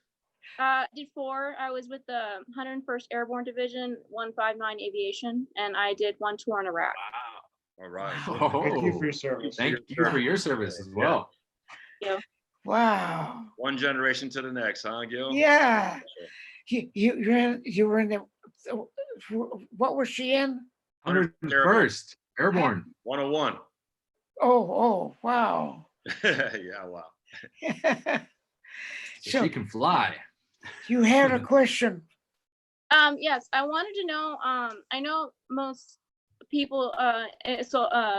Did 4. I was with the 101st Airborne Division, 159 Aviation, and I did 1 tour in Iraq. All right. Thank you for Oh, your service. thank you for your service as well. Wow. One generation to the next, huh, Gil? Yeah. You were in the, what was she in? 101st Airborne. 101. Oh, wow. Yeah, wow. So she can fly. You had a question. Yes, I wanted to know, I know most people,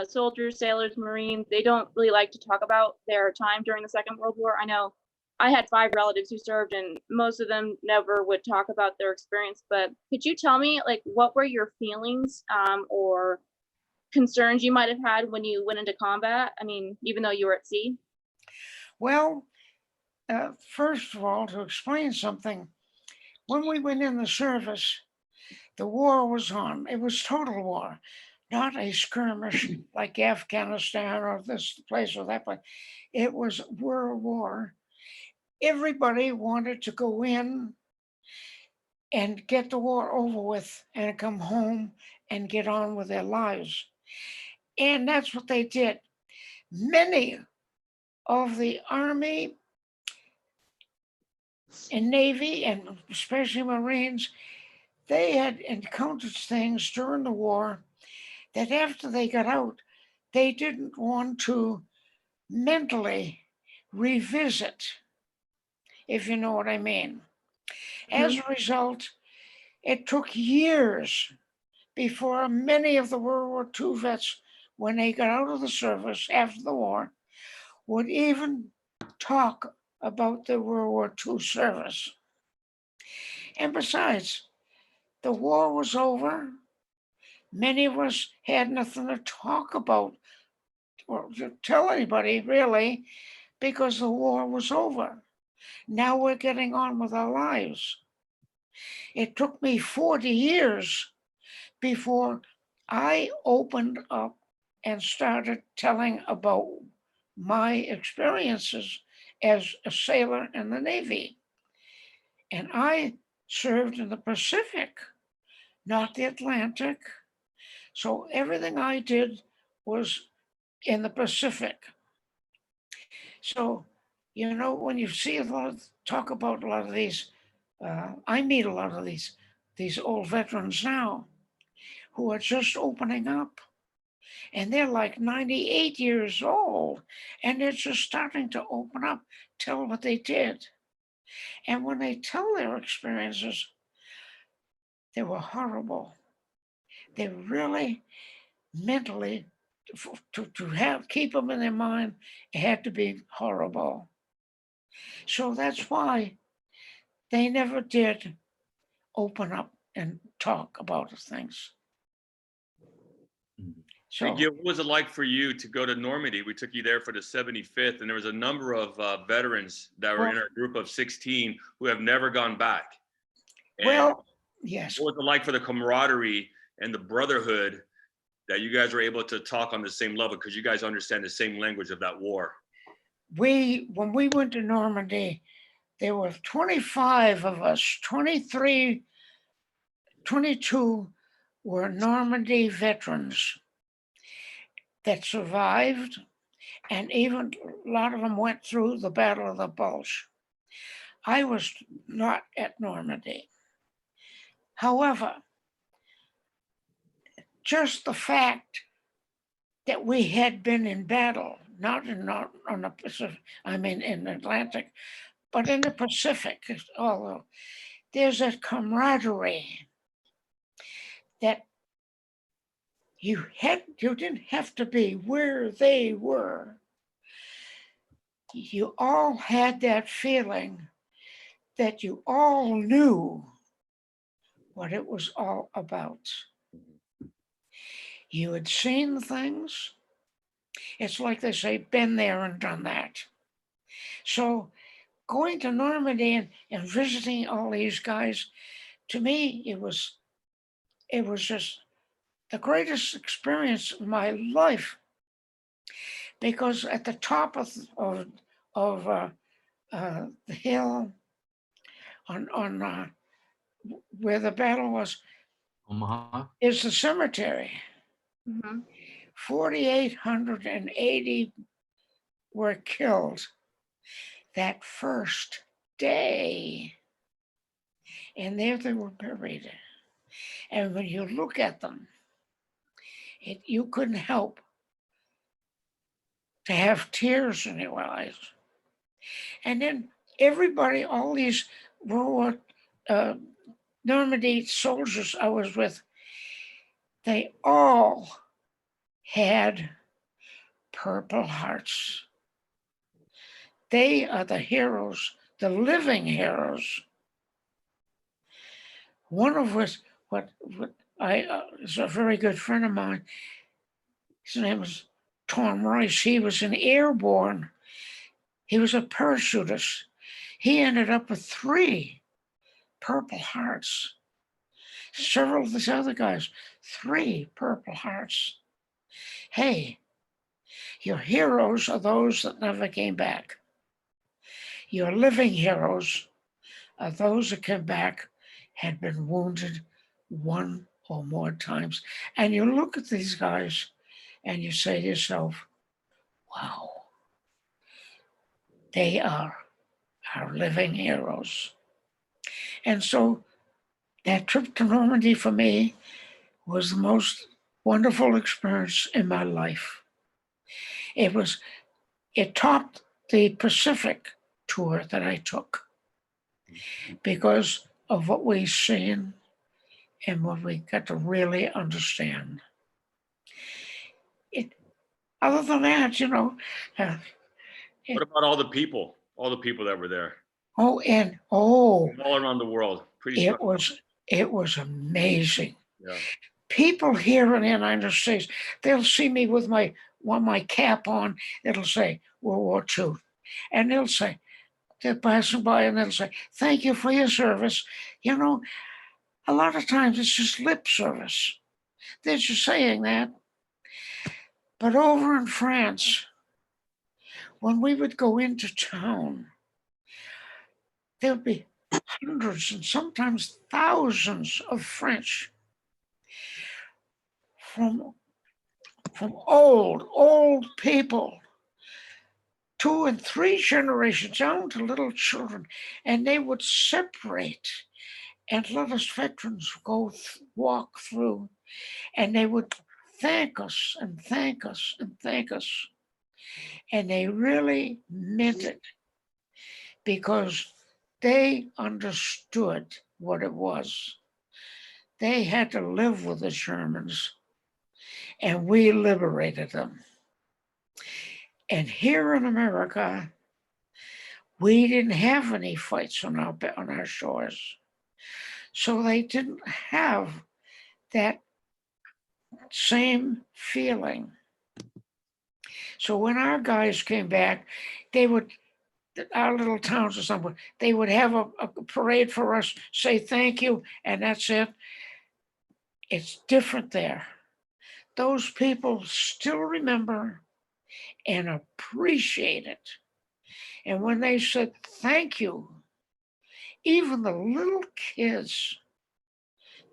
soldiers, sailors, Marines, they don't really like to talk about their time during the Second World War. I know I had 5 relatives who served and most of them never would talk about their experience, but could you tell me, like, what were your feelings, or concerns you might have had when you went into combat? I mean, even though you were at sea? Well, first of all, to explain something, when we went in the service, the war was on. It was total war, not a skirmish like Afghanistan or this place or that place. It was World War. Everybody wanted to go in and get the war over with and come home and get on with their lives. And that's what they did. Many of the Army and Navy, and especially Marines, they had encountered things during the war that after they got out, they didn't want to mentally revisit, if you know what I mean. As a result, it took years before many of the World War II vets, when they got out of the service after the war, would even talk about the World War II service. And besides, the war was over. Many of us had nothing to talk about or to tell anybody really, because the war was over. Now we're getting on with our lives. It took me 40 years before I opened up and started telling about my experiences as a sailor in the Navy. And I served in the Pacific, not the Atlantic. So everything I did was in the Pacific. So, you know, when you see a lot of, talk about a lot of these, I meet a lot of these old veterans now who are just opening up. And they're like 98 years old, and they're just starting to open up, tell what they did. And when they tell their experiences, they were horrible. They really mentally, to have keep them in their mind, it had to be horrible. So that's why they never did open up and talk about things. So, Hey, Gil, what was it like for you to go to Normandy? We took you there for the 75th, and there was a number of veterans that were in our group of 16 who have never gone back. And well, yes. what was it like for the camaraderie and the brotherhood that you guys were able to talk on the same level because you guys understand the same language of that war? When we went to Normandy, there were 25 of us, 23, 22 were Normandy veterans that survived, and even a lot of them went through the Battle of the Bulge. I was not at Normandy. However, just the fact that we had been in battle, not on the Pacific, I mean in the Atlantic, but in the Pacific, although there's a camaraderie that you didn't have to be where they were. You all had that feeling that you all knew what it was all about. You had seen things. It's like they say, been there and done that. So going to Normandy and visiting all these guys, to me, it was just the greatest experience of my life, because at the top of the hill on where the battle was Omaha. is the cemetery. Mm-hmm. 4,880 were killed that first day, and there they were buried. And when you look at them, you couldn't help to have tears in your eyes. And then everybody, all these World War Normandy soldiers I was with, they all had Purple Hearts. They are the heroes, the living heroes. One of which, what I is a very good friend of mine. His name was Tom Rice. He was an airborne. He was a parachutist. He ended up with 3 Purple Hearts. Several of these other guys, 3 Purple Hearts. Hey, your heroes are those that never came back. Your living heroes are those that came back, had been wounded 1 or more times. And you look at these guys and you say to yourself, wow, they are our living heroes. And so that trip to Normandy for me was the most wonderful experience in my life. It topped the Pacific tour that I took because of what we seen and what we got to really understand. Other than that, What about all the people? All the people that were there? all around the world. Pretty special. it was amazing. Yeah. People here in the United States, they'll see me with my cap on, it'll say World War II. And they'll passing by and they'll say, thank you for your service. A lot of times it's just lip service. They're just saying that. But over in France, when we would go into town, there would be hundreds and sometimes thousands of French from old people, 2 and 3 generations down to little children, and they would separate and let us veterans walk through, and they would thank us and thank us and thank us. And they really meant it because they understood what it was. They had to live with the Germans, and we liberated them. And here in America, we didn't have any fights on our shores. So they didn't have that same feeling. So when our guys came back, our little towns or somewhere, they would have a parade for us, say thank you, and that's it. It's different there. Those people still remember and appreciate it. And when they said thank you, even the little kids,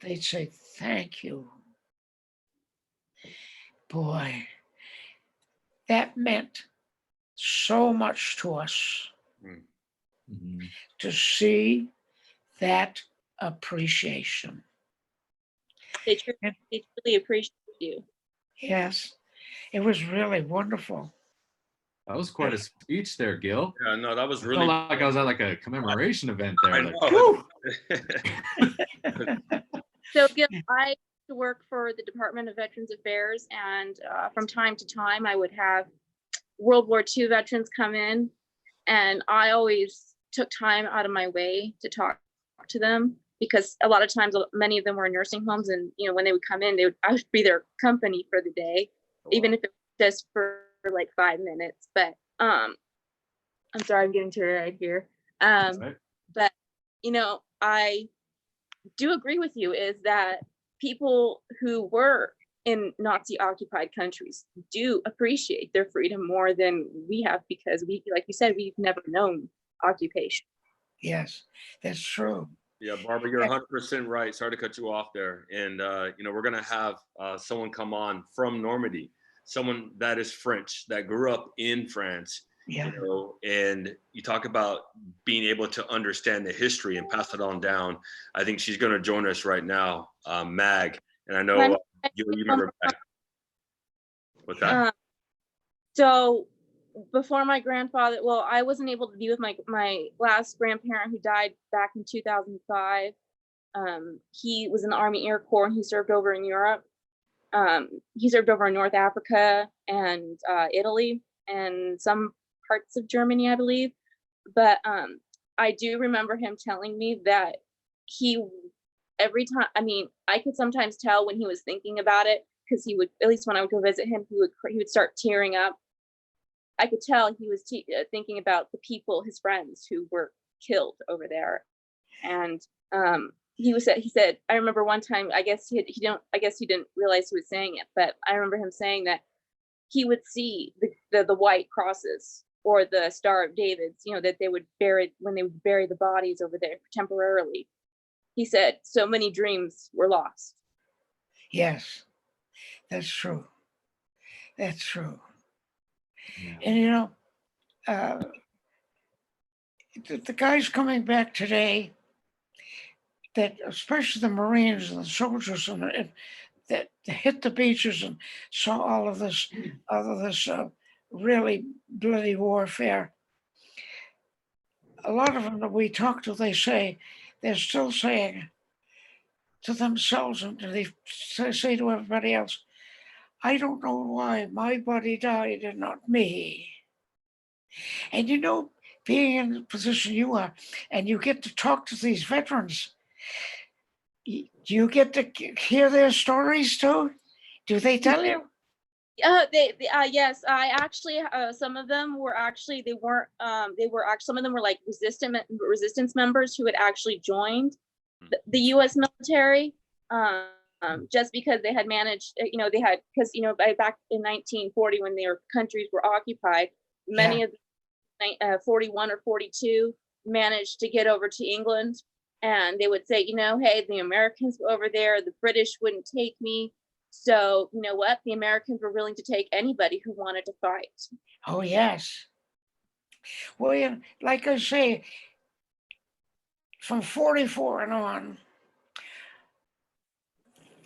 they'd say thank you. Boy, that meant so much to us to see that appreciation. They truly appreciate you. Yes, it was really wonderful. That was quite a speech there, Gil. Yeah, no, that was I really. felt like I was at like a commemoration event there. I Like, know. So, Gil, I used to work for the Department of Veterans Affairs, and from time to time, I would have World War II veterans come in, and I always took time out of my way to talk to them because a lot of times, many of them were in nursing homes, and when they would come in, I would be their company for the day, even if it was just for like 5 minutes. But I'm sorry, I'm getting teary-eyed here. Right. But, you know, I do agree with you is that people who were in Nazi occupied countries do appreciate their freedom more than we have because we, like you said, we've never known occupation. Yes, that's true. Yeah, Barbara, you're 100% right. Sorry to cut you off there. And, you know, we're going to have someone come on from Normandy, someone that is French, that grew up in France, Yeah. you know, and you talk about being able to understand the history and pass it on down. I think she's going to join us right now, Mag. And I know you remember Mag. What's that? So before my grandfather, well, I wasn't able to be with my last grandparent who died back in 2005. He was in the Army Air Corps and he served over in Europe. He served over in North Africa and Italy and some parts of Germany, I believe. But I do remember him telling me that he, every time, I mean, I could sometimes tell when he was thinking about it, because he would, at least when I would go visit him, he would start tearing up. I could tell he was thinking about the people, his friends who were killed over there. And he said, I remember one time, I guess he didn't realize he was saying it, but I remember him saying that he would see the white crosses or the Star of David's, you know, that they would bury when they would bury the bodies over there temporarily. He said so many dreams were lost. Yes, that's true. That's true. Yeah. And you know, the guys coming back today, that especially the Marines and the soldiers and that hit the beaches and saw all of this really bloody warfare. A lot of them that we talk to, they're still saying to themselves and they say to everybody else, I don't know why my buddy died and not me. And you know, being in the position you are, and you get to talk to these veterans, do you get to hear their stories too? Do they tell you? Yes, I actually, some of them were actually, some of them were like resistance members who had actually joined the U.S. military, just because they had managed, because, you know, back in 1940 when their countries were occupied, many of the 41 or 42 managed to get over to England, and they would say, you know, hey, the Americans were over there, the British wouldn't take me. So, you know what? The Americans were willing to take anybody who wanted to fight. Oh, yes. Well, yeah, like I say, from 44 and on,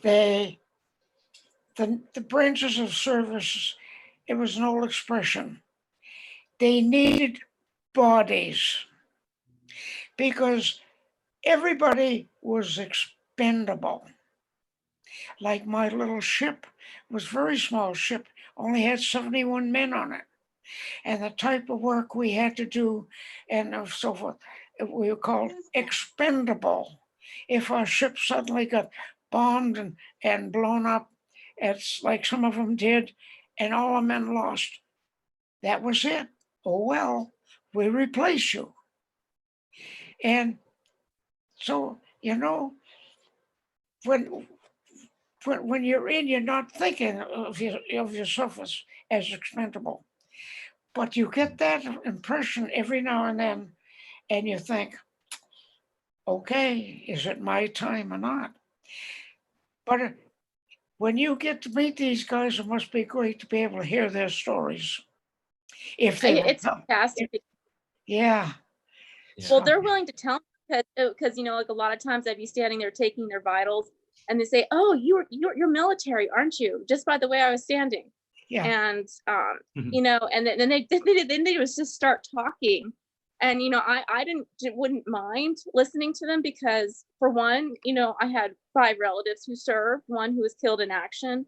the branches of service, it was an old expression. They needed bodies because everybody was expendable. Like my little ship was a very small ship, only had 71 men on it. And the type of work we had to do and so forth, we were called expendable. If our ship suddenly got bombed and blown up, it's like some of them did, and all the men lost, that was it. Oh, well, we replace you. And so, you know, when you're in, you're not thinking of yourself as expendable. But you get that impression every now and then, and you think, okay, is it my time or not? But when you get to meet these guys, it must be great to be able to hear their stories. If they It's fantastic. Yeah. Well, they're willing to tell me because you know, like a lot of times I'd be standing there taking their vitals, and they say, "Oh, you're military, aren't you?" Just by the way I was standing. Yeah. And you know, and then they just start talking, and you know, I wouldn't mind listening to them because for one, you know, I had 5 relatives who served, one who was killed in action.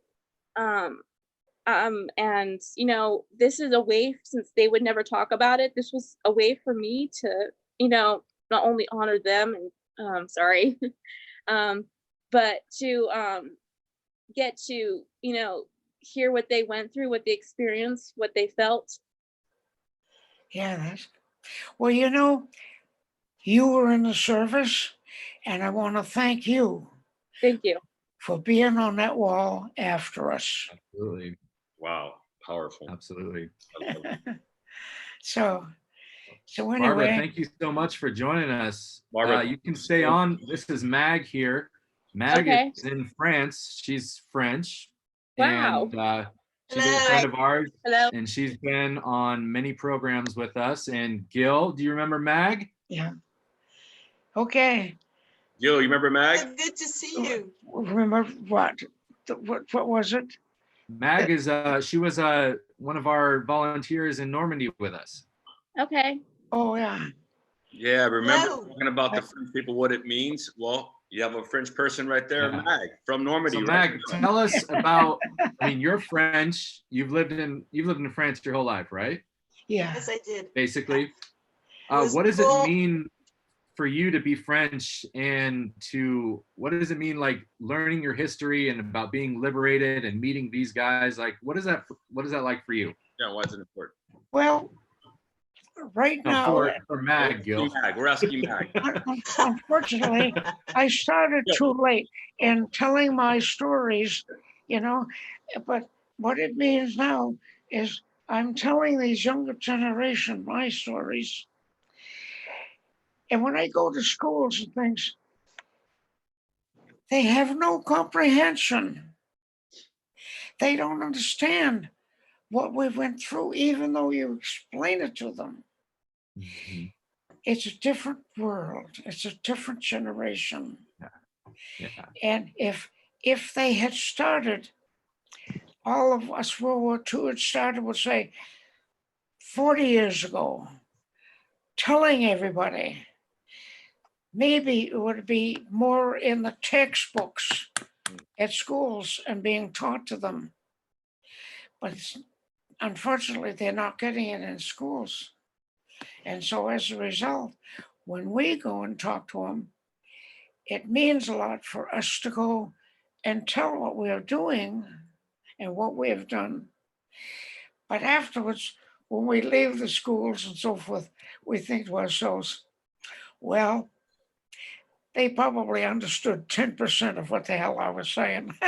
And you know, this is a way, since they would never talk about it, this was a way for me to, you know, not only honor them and sorry, but to get to, you know, hear what they went through, what they experienced, what they felt. Yeah, well, you know, You were in the service, and I want to thank you. Thank you. For being on that wall after us. Absolutely. Wow, powerful. Absolutely. So anyway. Barbara, thank you so much for joining us. Barbara, you can stay on. This is Mag here. Mag Okay. is in France. She's French. Wow. And she's a Hello. friend of ours. Hello. And she's been on many programs with us. And Gil, do you remember Mag? Yeah. Okay. Gil, you remember Mag? Good to see you. Remember what? What was it? Mag is she was one of our volunteers in Normandy with us. Okay. Oh yeah. Yeah, remember Hello. talking about the French people, what it means? Well, you have a French person right there, Yeah. Mag, from Normandy. So right Mag, there. tell us about, I mean, you're French. You've lived in France your whole life, right? Yeah. Yes, I did. Basically. was What does it born- mean for you to be French, and what does it mean, like learning your history and about being liberated and meeting these guys? Like, what is that like for you? Yeah, why is it important? Well, right No, now, for Mag, Gil. Mag, we're asking Mag. unfortunately, I started too late in telling my stories, but what it means now is I'm telling these younger generation my stories. And when I go to schools and things, they have no comprehension. They don't understand what we went through, even though you explain it to them. Mhm. It's a different world. It's a different generation. Yeah. And if they had started, all of us World War II had started, would say, 40 years ago, telling everybody, maybe it would be more in the textbooks at schools and being taught to them. But unfortunately, they're not getting it in schools. And so as a result, when we go and talk to them, it means a lot for us to go and tell what we are doing and what we have done. But afterwards, when we leave the schools and so forth, we think to ourselves, well, they probably understood 10% of what the hell I was saying.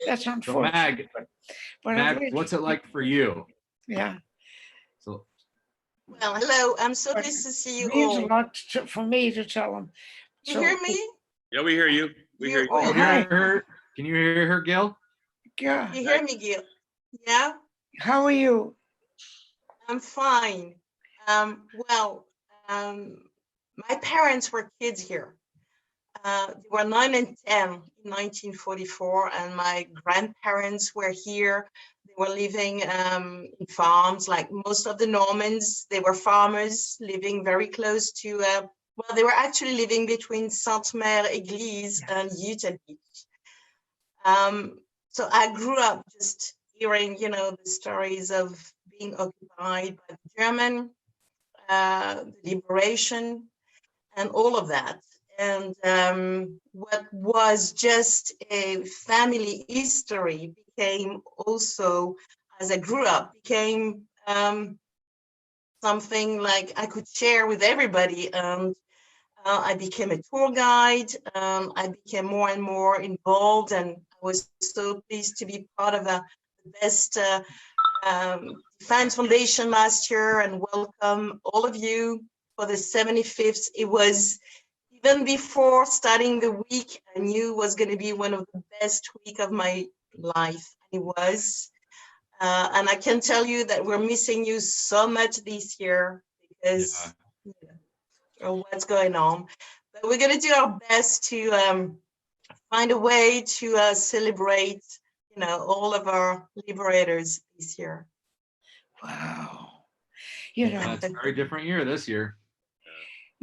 That's So unfortunate. Mag, but at Mag, least- what's it like for you? Yeah. So Well, hello. I'm so But pleased to see it you means all. a lot for me to tell them. You hear me? Yeah, we hear you. We hear you. Oh, can you hear her? Can you hear her, Gil? Yeah. You hear me, Gil? Yeah, How are you? I'm fine. Well, my parents were kids here. They were 9 and 10 in 1944, and my grandparents were here. They were living in farms, like most of the Normans. They were farmers living very close to, well, they were actually living between Sainte-Mère-Église and Utah Beach. So I grew up just hearing, the stories of being occupied by the German, the liberation, and all of that. And what was just a family history became also, as I grew up, became something like I could share with everybody. And I became a tour guide. I became more and more involved, and I was so pleased to be part of the best Defense Foundation last year and welcome all of you for the 75th. It was, even before starting the week, I knew it was going to be one of the best week of my life. It was. And I can tell you that we're missing you so much this year because of what's going on. But we're going to do our best to find a way to celebrate, all of our liberators this year. Wow. It's a very different year this year.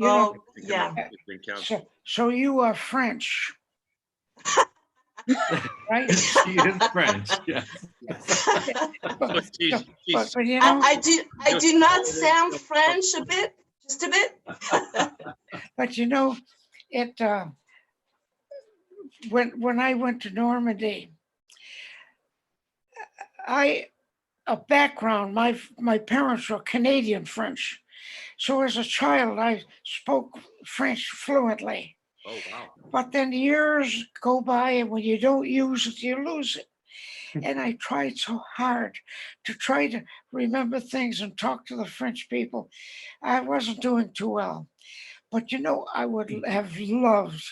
Oh, yeah. So you are French. Right? She is French. Yes. But I do not sound French a bit, just a bit. But it when I went to Normandy, a background, my parents were Canadian French. So as a child, I spoke French fluently. Oh, wow. But then years go by, and when you don't use it, you lose it. And I tried so hard to try to remember things and talk to the French people. I wasn't doing too well. But you know, I would have loved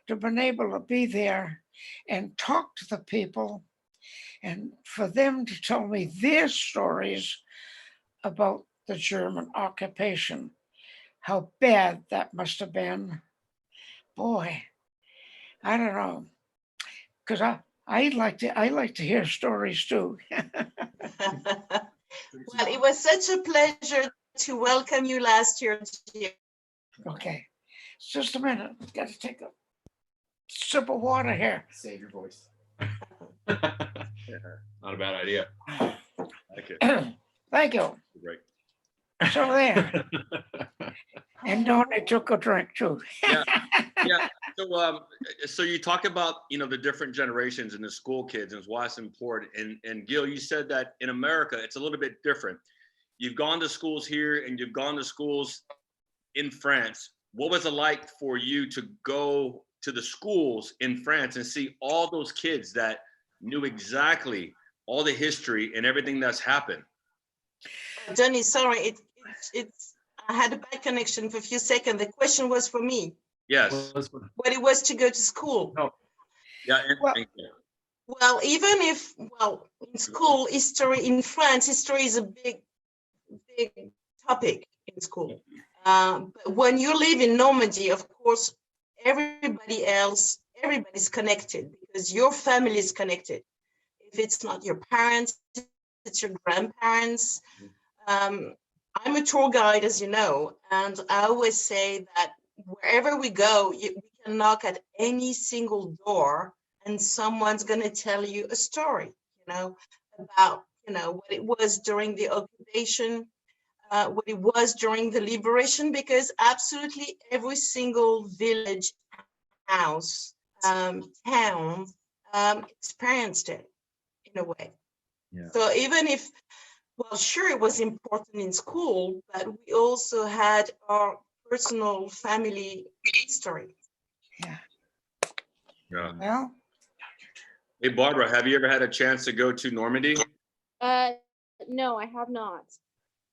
to have been able to be there and talk to the people and for them to tell me their stories about the German occupation, how bad that must have been. Boy, I don't know, because I like to hear stories too. Well, it was such a pleasure to welcome you last year. Okay, just a minute. Got to take a sip of water here. Save your voice. Not a bad idea. Thank you. Thank you. Great. So there. And Donnie took a drink too. Yeah. So you talk about, the different generations and the school kids and why it's important. And Gil, you said that in America, it's a little bit different. You've gone to schools here and you've gone to schools in France. What was it like for you to go to the schools in France and see all those kids that knew exactly all the history and everything that's happened? Johnny, sorry, it's I had a bad connection for a few seconds. The question was for me. Yes. What it was to go to school. Oh. Yeah. Well, even if, in school, history in France, history is a big topic in school. But when you live in Normandy, of course, everybody's connected because your family is connected. If it's not your parents, it's your grandparents. I'm a tour guide, as you know, and I always say that wherever we go, we can knock at any single door and someone's going to tell you a story, about, what it was during the occupation, what it was during the liberation, because absolutely every single village, house, town experienced it in a way. Yeah. So even if, sure, it was important in school, but we also had our personal family history. Yeah. Well. Hey, Barbara, have you ever had a chance to go to Normandy? No, I have not.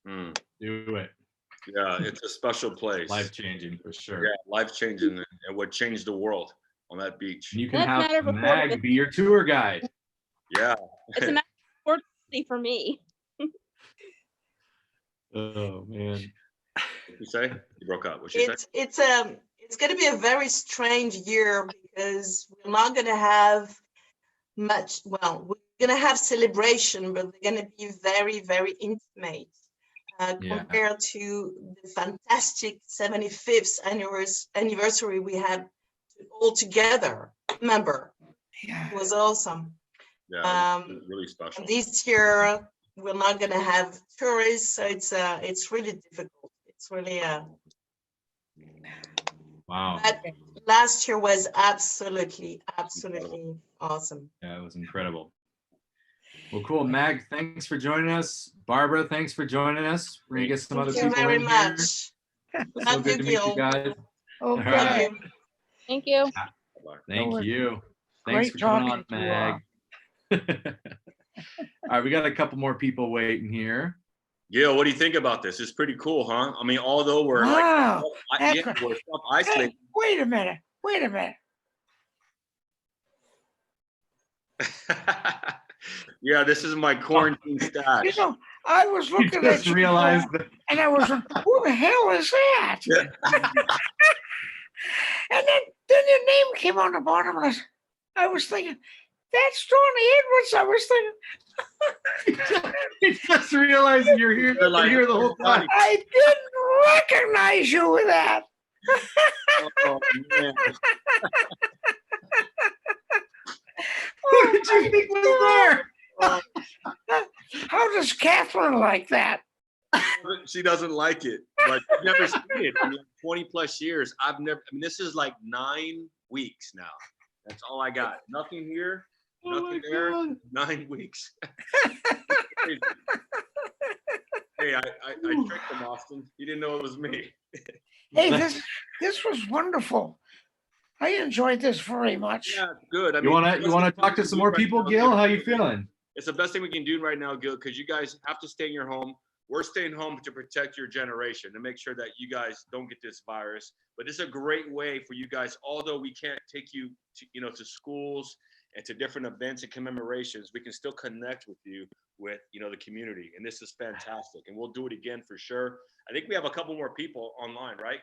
Do it. Yeah, it's a special place. Life-changing for sure. Yeah, life-changing, and would change the world on that beach. And you can have Mag be your tour guide. Yeah. It's a matter of urgency for me. Oh man. What you say? You broke up. What you say? It's going to be a very strange year because we're not going to have much. Well, we're going to have celebration, but they're going to be very, very intimate compared to the fantastic 75th anniversary we had all together. Remember, it was awesome. Yeah, it was really special. This year we're not going to have tourists, so it's really difficult. It's really wow. But last year was absolutely awesome. Yeah, it was incredible. Well, cool. Mag, thanks for joining us. Barbara, thanks for joining us. We're gonna get some other people in here. Thank you very much. So good to meet you guys. Oh, All right. Thank you. Thank you. Thanks Great for coming on, talking to you Mag. All right, we got a couple more people waiting here. Gil, what do you think about this? It's pretty cool, huh? I mean, although we're Wow. we're self-isolated. Hey, wait a minute. Yeah, this is my quarantine stash. I was looking at just realized that. and I was like, who the hell is that? Yeah. And then your name came on the bottom, and I was thinking, that's Tony Edwards. I was thinking. You just realized you're here, the whole time. I didn't recognize you with that. Oh, man. Who did you think was there? How does Catherine like that? She doesn't like it, but I've never seen it. I mean, 20 plus years. This is like 9 weeks now. That's all I got. Nothing here, nothing there. 9 weeks. Hey, Hey, I tricked him, Austin. He didn't know it was me. Hey, this was wonderful. I enjoyed this very much. Yeah, good. I You wanna talk to some more people, Gil? How you feeling? It's the best thing we can do right now, Gil, because you guys have to stay in your home. We're staying home to protect your generation, to make sure that you guys don't get this virus. But it's a great way for you guys, although we can't take you to, to schools and to different events and commemorations, we can still connect with you with, the community. And this is fantastic. And we'll do it again for sure. I think we have a couple more people online, right?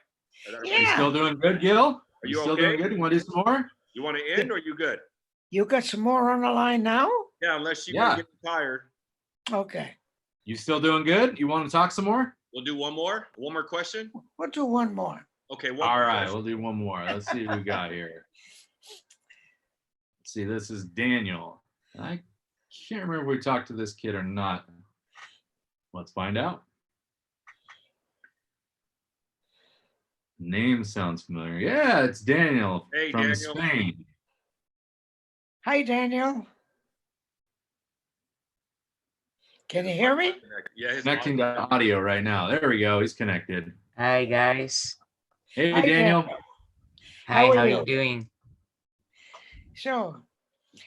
You still doing good, Gil? Are you still okay? doing good? You want to do some more? You want to end or you good? You got some more on the line now? Yeah, unless you Yeah. get tired. Okay. You still doing good? You want to talk some more? We'll do one more. One more question. We'll do one more. Okay. All right, we'll do one more. Let's see what we got here. Let's see, this is Daniel. I can't remember if we talked to this kid or not. Let's find out. Name sounds familiar. Yeah, it's Daniel Hey, from Daniel. Spain. Hi, Daniel. Can you hear me? Yeah, Connecting to audio right now. There we go. He's connected. Hi guys. Hey, Hi, Daniel. Hi, How how are you you? doing? So,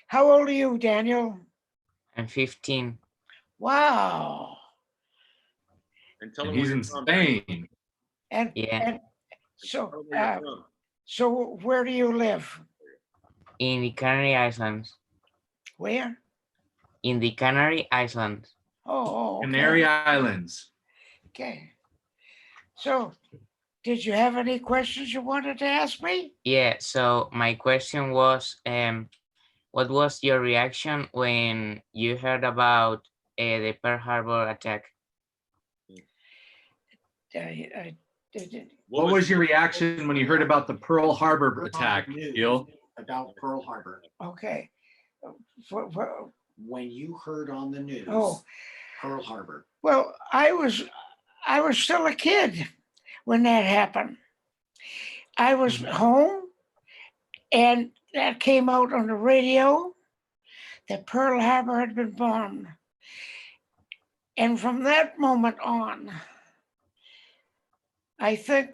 how old are you, Daniel? I'm 15. Wow. And tell And him he's where in you're from. Spain. And Yeah. and so Tell him where you're from. so where do you live? In the Canary Islands. Where? In the Canary Islands. Oh, okay. Canary Islands. Okay. So, did you have any questions you wanted to ask me? Yeah, so my question was, what was your reaction when you heard about the Pearl Harbor attack? What was your reaction when you heard about the Pearl Harbor attack, Gil? About Pearl Harbor. Okay. When you heard on the news, Oh. Pearl Harbor. Well, I was still a kid when that happened. I was home, and that came out on the radio that Pearl Harbor had been bombed. And from that moment on, I think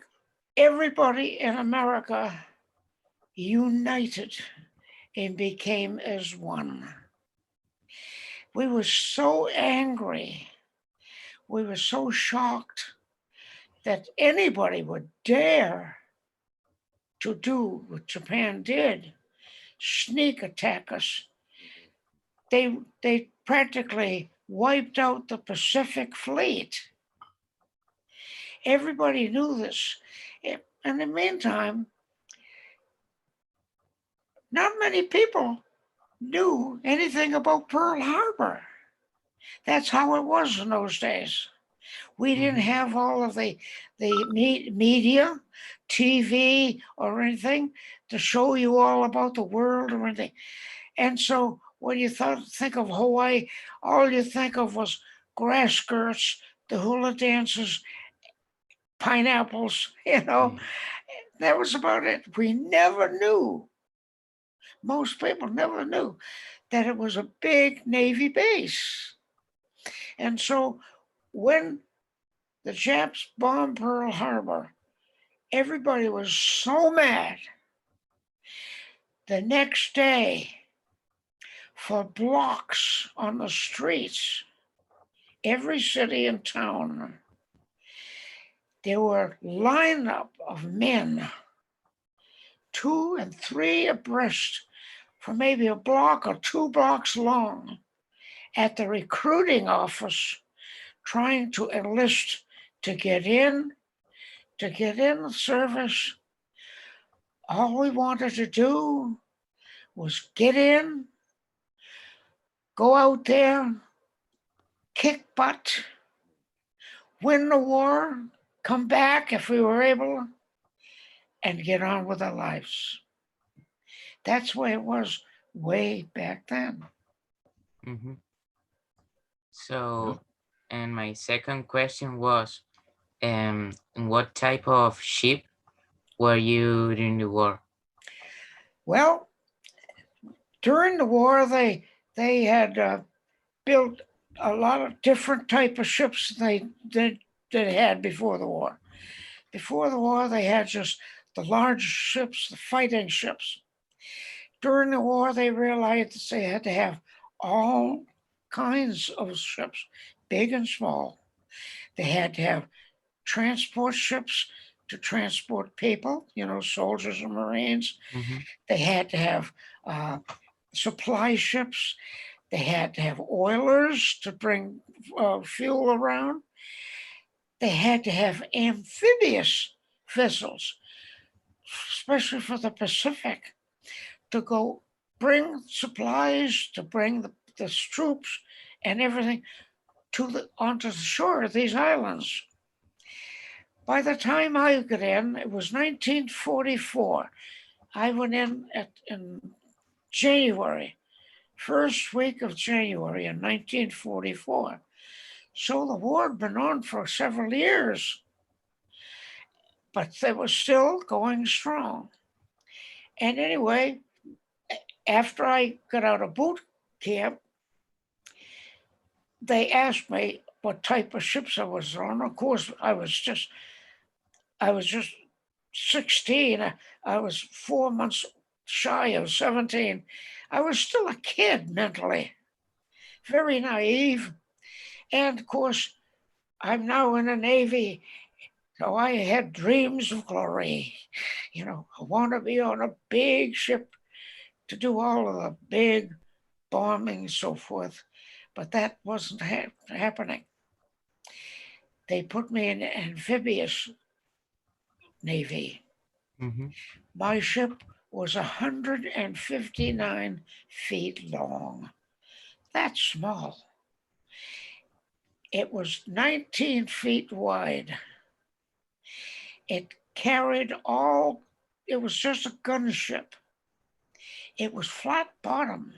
everybody in America united and became as one. We were so angry. We were so shocked that anybody would dare to do what Japan did, sneak attack us. They practically wiped out the Pacific Fleet. Everybody knew this. In the meantime, not many people knew anything about Pearl Harbor. That's how it was in those days. We didn't have all of the media, TV, or anything to show you all about the world or anything. And so when you think of Hawaii, all you think of was grass skirts, the hula dances, pineapples, That was about it. We never knew. Most people never knew that it was a big Navy base. And so when the Japs bombed Pearl Harbor, everybody was so mad. The next day, for blocks on the streets, every city and town, there were lineup of men, 2 and 3 abreast, for maybe a block or 2 blocks long, at the recruiting office, trying to enlist to get in the service. All we wanted to do was get in, go out there, kick butt, win the war, come back if we were able, and get on with our lives. That's the way it was way back then. Mm-hmm. So, and my second question was, what type of ship were you during the war? Well, during the war, they had built a lot of different type of ships they had before the war. Before the war, they had just the large ships, the fighting ships. During the war, they realized that they had to have all kinds of ships, big and small. They had to have transport ships to transport people, soldiers and Marines. They had to have supply ships. They had to have oilers to bring fuel around. They had to have amphibious vessels, especially for the Pacific, to go bring supplies, to bring the troops and everything onto the shore of these islands. By the time I got in, it was 1944. I went in January, first week of January in 1944. So the war had been on for several years, but they were still going strong. And anyway, after I got out of boot camp, they asked me what type of ships I was on. Of course, I was just 16. I was 4 months shy of 17. I was still a kid mentally, very naive. And of course, I'm now in the Navy, so I had dreams of glory. I want to be on a big ship to do all of the big bombing and so forth. But that wasn't happening. They put me in amphibious Navy. My ship was 159 feet long. That's small. It was 19 feet wide. It carried it was just a gunship. It was flat bottom.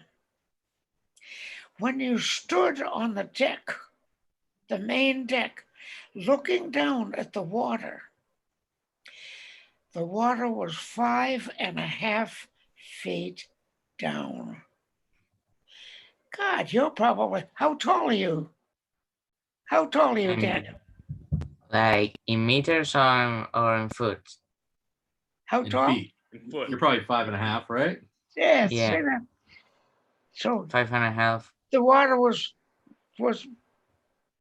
When you stood on the deck, the main deck, looking down at the water was 5.5 feet down. God, you're probably, how tall are you? How tall are you, Daniel? Like in meters or in foot? How In tall? feet. You're probably 5.5, right? Yeah, Yeah. say that. So 5.5. the water was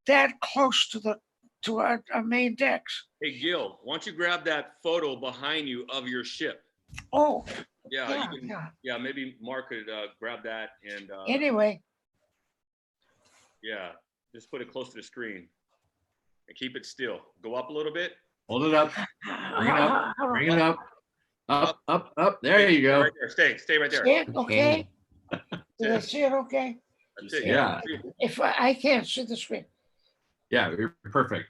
that close to our main decks. Hey, Gil, why don't you grab that photo behind you of your ship? Oh, Yeah, yeah, you can, yeah. yeah, maybe Mark could grab that and Anyway, yeah, just put it close to the screen and keep it still. Go up a little bit. Hold it up. Bring it up. Bring it up. Up. There you go. Right there. Stay right there. see it okay? Did I see it okay? That's it. Yeah. If I can't see the screen. Yeah, you're perfect.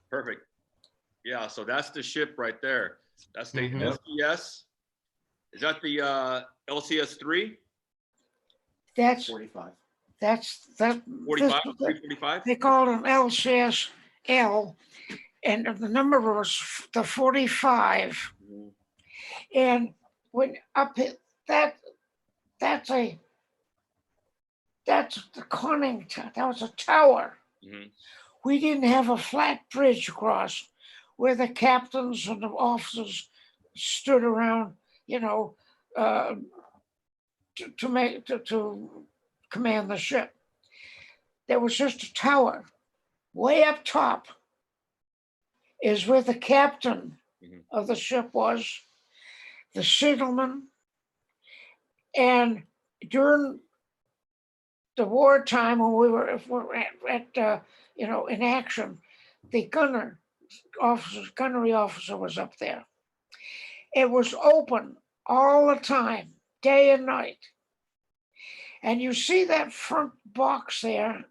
Perfect. Yeah, so that's the ship right there. That's the LCS. Is that the LCS 3? That's 45. That's that. 45? 345? They called an LCS L, and the number was the 45. And when up hit that's the conning tower. That was a tower. We didn't have a flat bridge across where the captains and the officers stood around, to command the ship. There was just a tower. Way up top is where the captain of the ship was, the signalman, and during the wartime when we were in action, the gunnery officer was up there. It was open all the time, day and night. And you see that front box there,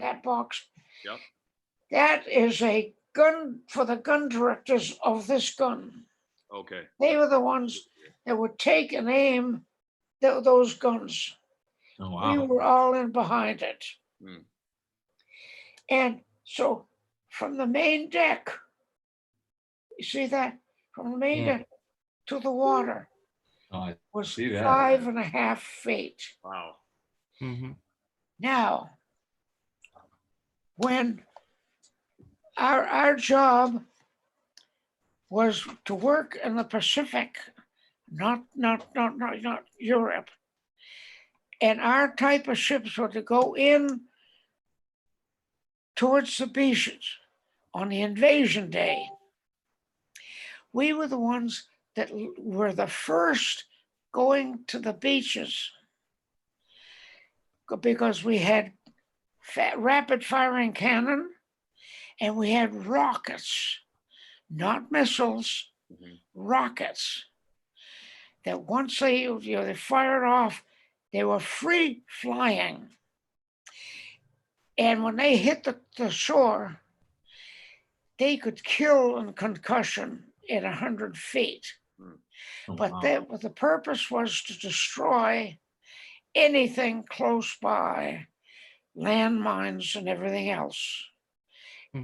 that box, Yep. that is a gun for the gun directors of this gun. Okay. They were the ones that would take and aim those guns. Oh, We wow. were all in behind it. And so from the main deck, you see that? From the main deck to the water Oh, I was see that. 5.5 feet. Wow. Now, when our job was to work in the Pacific, not Europe. And our type of ships were to go in towards the beaches on the invasion day. We were the ones that were the first going to the beaches because we had rapid firing cannon and we had rockets, not missiles, rockets that once they fired off, they were free flying. And when they hit the shore, they could kill and concussion at 100 feet. But the purpose was to destroy anything close by, landmines and everything else.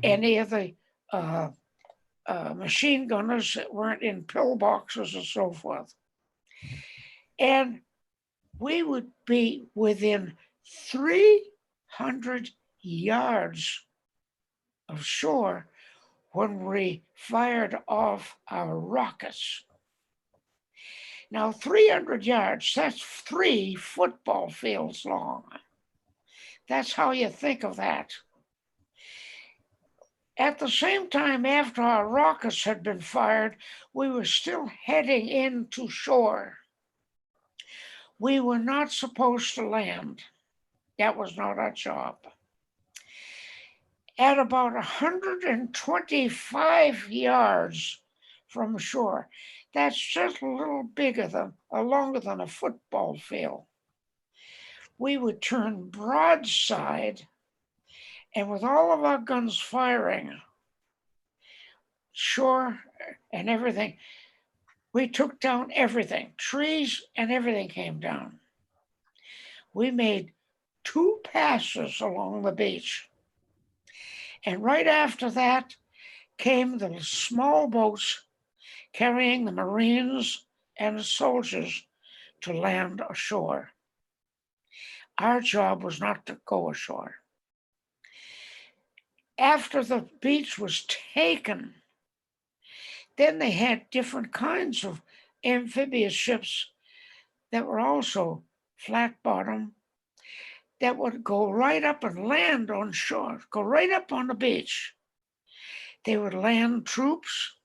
Any of the machine gunners that weren't in pillboxes and so forth. And we would be within 300 yards of shore when we fired off our rockets. Now, 300 yards, that's 3 football fields long. That's how you think of that. At the same time, after our rockets had been fired, we were still heading into shore. We were not supposed to land. That was not our job. At about 125 yards from shore, that's just a little longer than a football field. We would turn broadside, and with all of our guns firing, shore and everything, we took down everything. Trees and everything came down. We made 2 passes along the beach. And right after that came the small boats carrying the Marines and the soldiers to land ashore. Our job was not to go ashore. After the beach was taken, then they had different kinds of amphibious ships that were also flat bottom that would go right up and land on shore, go right up on the beach. They would land troops,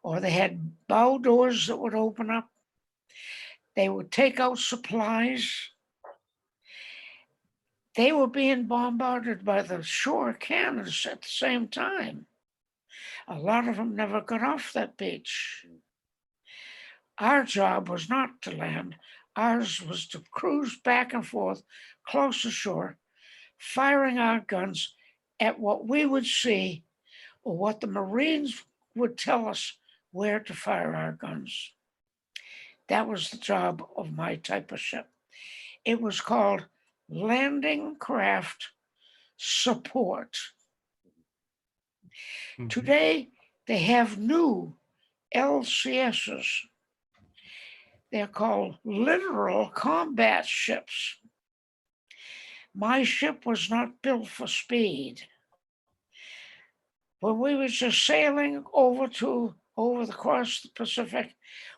or they had bow doors that would open up. They would take out supplies. They were being bombarded by the shore cannons at the same time. A lot of them never got off that beach. Our job was not to land. Ours was to cruise back and forth close to shore, firing our guns at what we would see or what the Marines would tell us where to fire our guns. That was the job of my type of ship. It was called Landing Craft Support. Today, they have new LCSs. They're called littoral combat ships. My ship was not built for speed. When we were just sailing across the Pacific,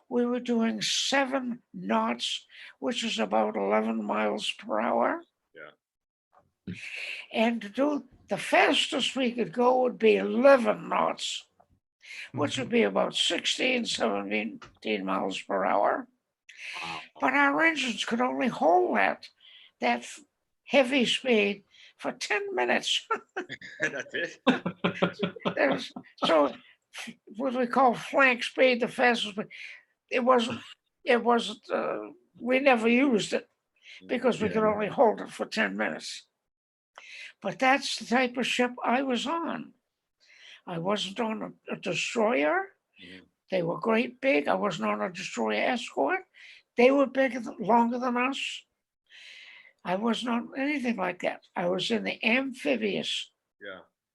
we were doing 7 knots, which is about 11 miles per hour. Yeah. And to do the fastest we could go would be 11 knots, which would be about 16, 17 miles per hour. But our engines could only hold that heavy speed for 10 minutes. That's it. So what we call flank speed, the fastest speed, it wasn't, we never used it because we could only hold it for 10 minutes. But that's the type of ship I was on. I wasn't on a destroyer. They were great big. I wasn't on a destroyer escort. They were bigger, longer than us. I was not anything like that. I was in the amphibious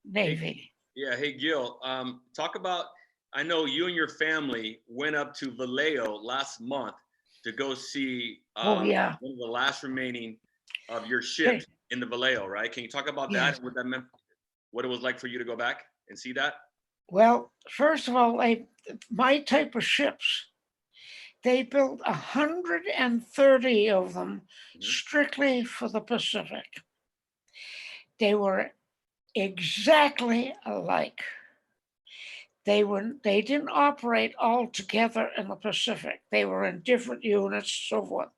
Navy. Hey, Gil, talk about, I know you and your family went up to Vallejo last month to go see one of the last remaining of your ships in the Vallejo, right? Can you talk about that and what that meant what it was like for you to go back and see that? Well, first of all, my type of ships, they built 130 of them strictly for the Pacific. They were exactly alike. They didn't operate all together in the Pacific. They were in different units, so forth.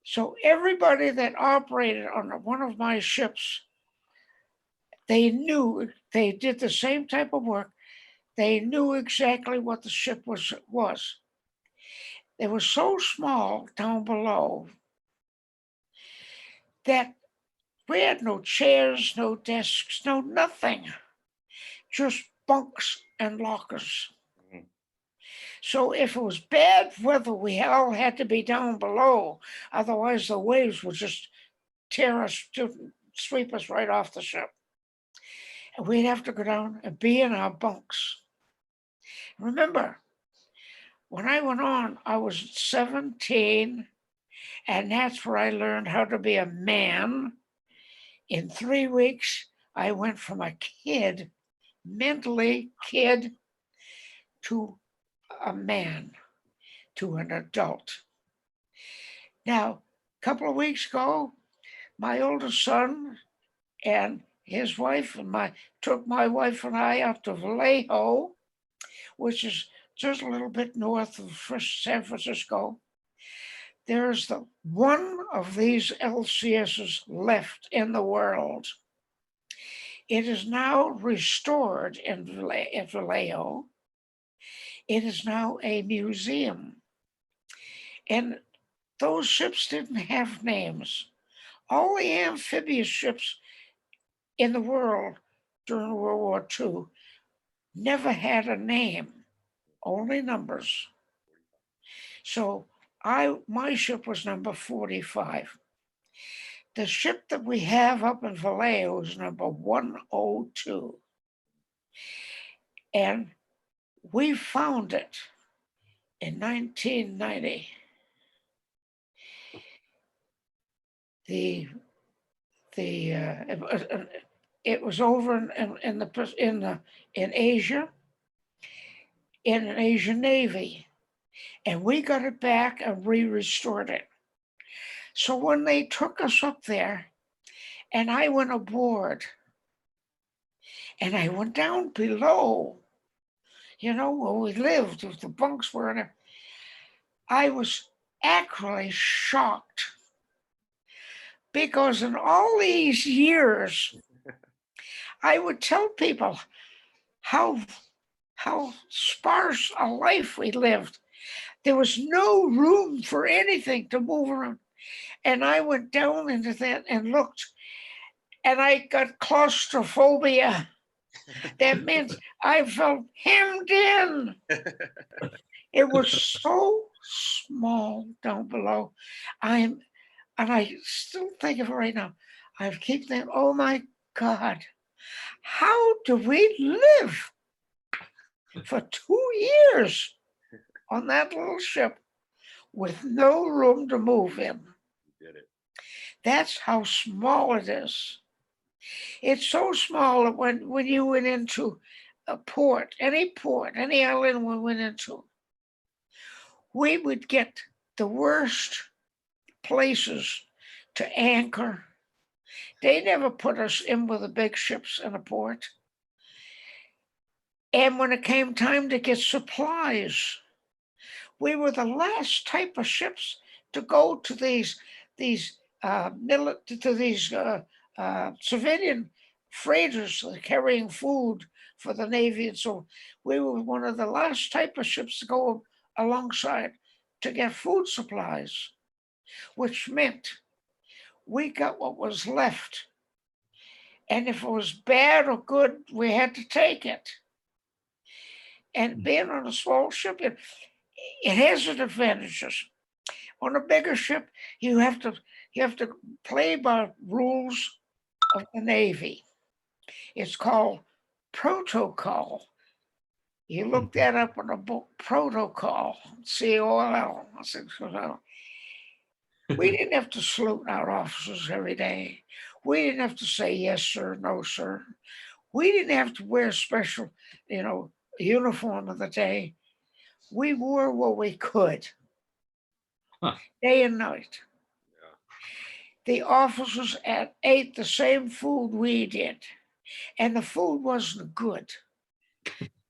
So everybody that operated on one of my ships, they knew they did the same type of work. They knew exactly what the ship was. They were so small down below that we had no chairs, no desks, no nothing, just bunks and lockers. So if it was bad weather, we all had to be down below. Otherwise, the waves would just tear us, sweep us right off the ship. And we'd have to go down and be in our bunks. Remember, when I went on, I was 17, and that's where I learned how to be a man. In 3 weeks, I went from a kid, mentally kid, to a man, to an adult. Now, a couple of weeks ago, my oldest son and his wife took my wife and I out to Vallejo, which is just a little bit north of San Francisco. There's one of these LCSs left in the world. It is now restored in Vallejo. It is now a museum. And those ships didn't have names. All the amphibious ships in the world during World War II never had a name, only numbers. So my ship was number 45. The ship that we have up in Vallejo is number 102. And we found it in 1990. It was over in Asia, in an Asian Navy, and we got it back and we restored it. So when they took us up there, and I went aboard, and I went down below, where we lived, with the bunks were in it, I was actually shocked. Because in all these years, I would tell people how sparse a life we lived. There was no room for anything to move around. And I went down into that and looked, and I got claustrophobia. That means I felt hemmed in. It was so small down below. And I still think of it right now. I keep thinking, oh my God, how do we live for 2 years on that little ship with no room to move in? You did it. That's how small it is. It's so small that when you went into a port, any island we went into, we would get the worst places to anchor. They never put us in with the big ships in a port. And when it came time to get supplies, we were the last type of ships to go to these civilian freighters carrying food for the Navy. And so we were one of the last type of ships to go alongside to get food supplies, which meant we got what was left. And if it was bad or good, we had to take it. And being on a small ship, it has its advantages. On a bigger ship, you have to play by rules of the Navy. It's called protocol. You look that up in a book, protocol, COL. We didn't have to salute our officers every day. We didn't have to say yes, sir, no, sir. We didn't have to wear special, uniform of the day. We wore what we could, day and night. The officers ate the same food we did, and the food wasn't good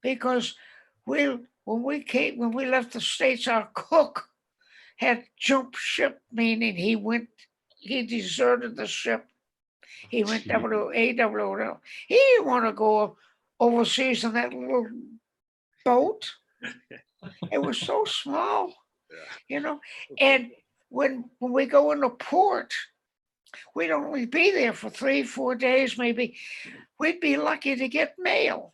because when we left the States, our cook had jumped ship, meaning he deserted the ship. He went WWII. He didn't want to go overseas in that little boat. It was so small, And when we go into port, we'd only be there for 3-4 days, maybe. We'd be lucky to get mail.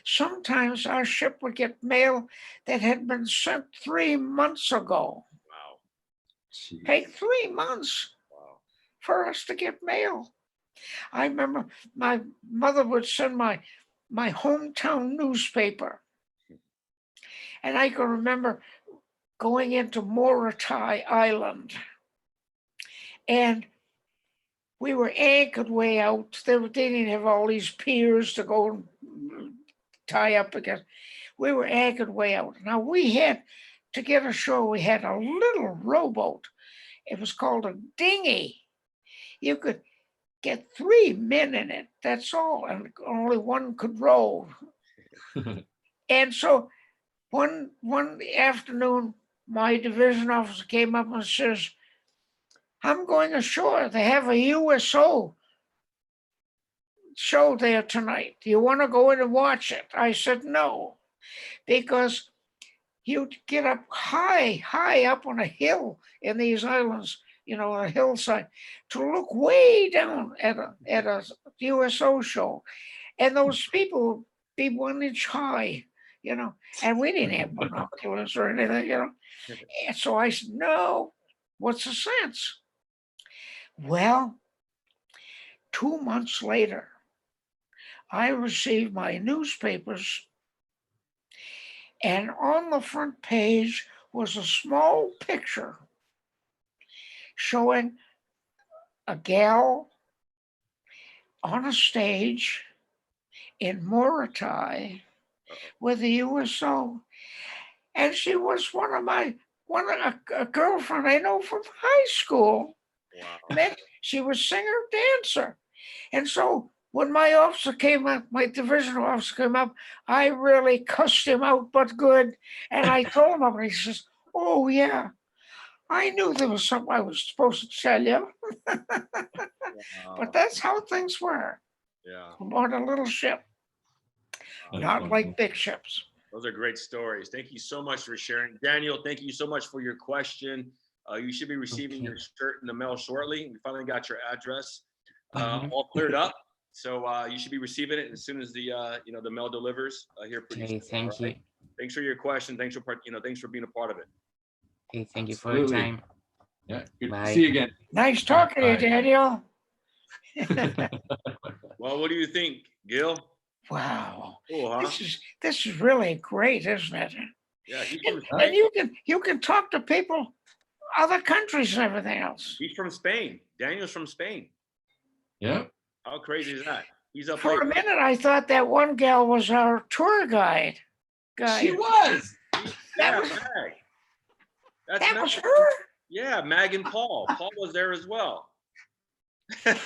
Sometimes our ship would get mail that had been sent 3 months ago. Wow. Take 3 months for us to get mail. I remember my mother would send my hometown newspaper. And I can remember going into Moritai Island. And we were anchored way out. They didn't have all these piers to go and tie up against. We were anchored way out. Now we had, to get ashore, we had a little rowboat. It was called a dinghy. You could get 3 men in it, that's all, and only one could row. And so one afternoon, my division officer came up and says, I'm going ashore. They have a USO show there tonight. Do you want to go in and watch it? I said, no, because you'd get up high up on a hill in these islands, a hillside, to look way down at a USO show. And those people would be 1 inch high, and we didn't have binoculars or anything, And so I said, no, what's the sense? Well, 2 months later, I received my newspapers, and on the front page was a small picture showing a gal on a stage in Moritai with the USO. And she was a girlfriend I know from high school. Wow. And then she was singer-dancer. And so when my officer came up, my division officer came up, I really cussed him out, but good. And I told him, and he says, oh, yeah, I knew there was something I was supposed to tell you. But that's how things were. Yeah. On a little ship, not like big ships. Those are great stories. Thank you so much for sharing. Daniel, thank you so much for your question. You should be receiving your shirt in the mail shortly. We finally got your address all cleared up. So you should be receiving it as soon as the mail delivers here pretty soon. Thank you. Thanks for your question. Thanks for thanks for being a part of it. Okay, thank you for your time. Yeah, good Bye. to see you again. Nice talking to you, Daniel. Well, what do you think, Gil? Wow. Cool, huh? This is really great, isn't it? Yeah, And you can talk to people, other countries and everything else. He's from Spain. Daniel's from Spain. Yeah. How crazy is that? He's up For late. a minute, I thought that one gal was our tour guide. She was. Yeah, was- Mag. That was her? Yeah, Mag and Paul. Paul was there as well. Didn't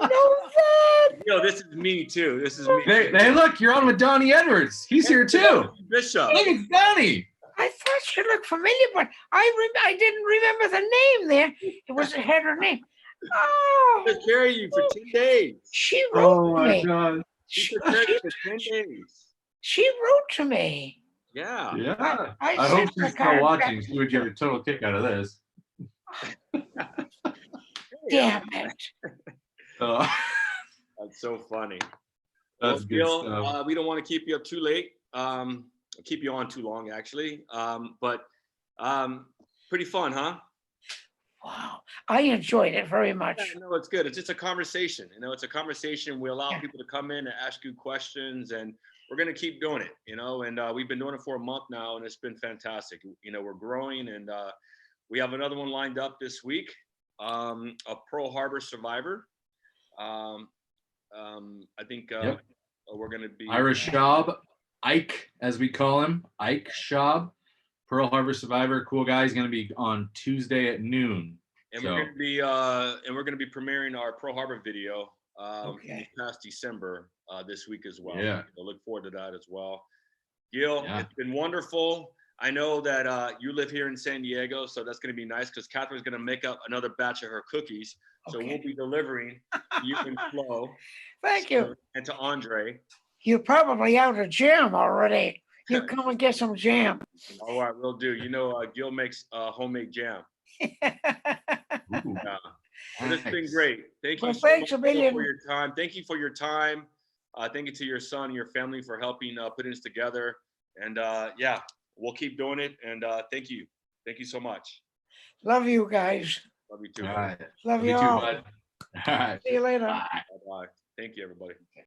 know that. Yo, this is me too. This is me. Hey, look, you're on with Donnie Edwards. He's here too. Bishop. Look, it's Donnie. I thought she looked familiar, but I didn't remember the name there. It was had her name. Oh, Took care of you for 10 days. she wrote to me. God. She took care of you for 10 days. She wrote to me. Yeah. Yeah. I I hope sent the she's still card watching. back. She would get a total kick out of this. Damn it. That's so funny. That's good Gil, stuff. we don't want to keep you up too late. Keep you on too long, actually. But pretty fun, huh? Wow. I enjoyed it very much. Yeah, no, it's good. It's just a conversation. It's a conversation. We allow people to come in and ask you questions, and we're going to keep doing it, and we've been doing it for a month now, and it's been fantastic. We're growing, and we have another one lined up this week. a Pearl Harbor survivor. I think Yep. we're going to be Ira Schaub, Ike, as we call him, Ike Schaub, Pearl Harbor survivor, cool guy. He's going to be on Tuesday at noon. And So- we're going to be premiering our Pearl Harbor video this past December this week as well. Yeah. So look forward to that as well. Gil, Yeah. it's been wonderful. I know that you live here in San Diego, so that's going to be nice because Catherine's going to make up another batch of her cookies. So we'll be delivering to you and Flo. Thank you. And to Andre. You're probably out of jam already. You come and get some jam. All right, we'll do. You know, Gil makes homemade jam. Yeah. But it's been great. Thank you Well, so thanks much a million. for your time. Thank you for your time. Thank you to your son and your family for helping putting this together. And yeah, we'll keep doing it. And thank you. Thank you so much. Love you guys. Love you too. All right. Love you you too, all. bud. All right. See you later. Bye. Bye-bye. Thank you, everybody.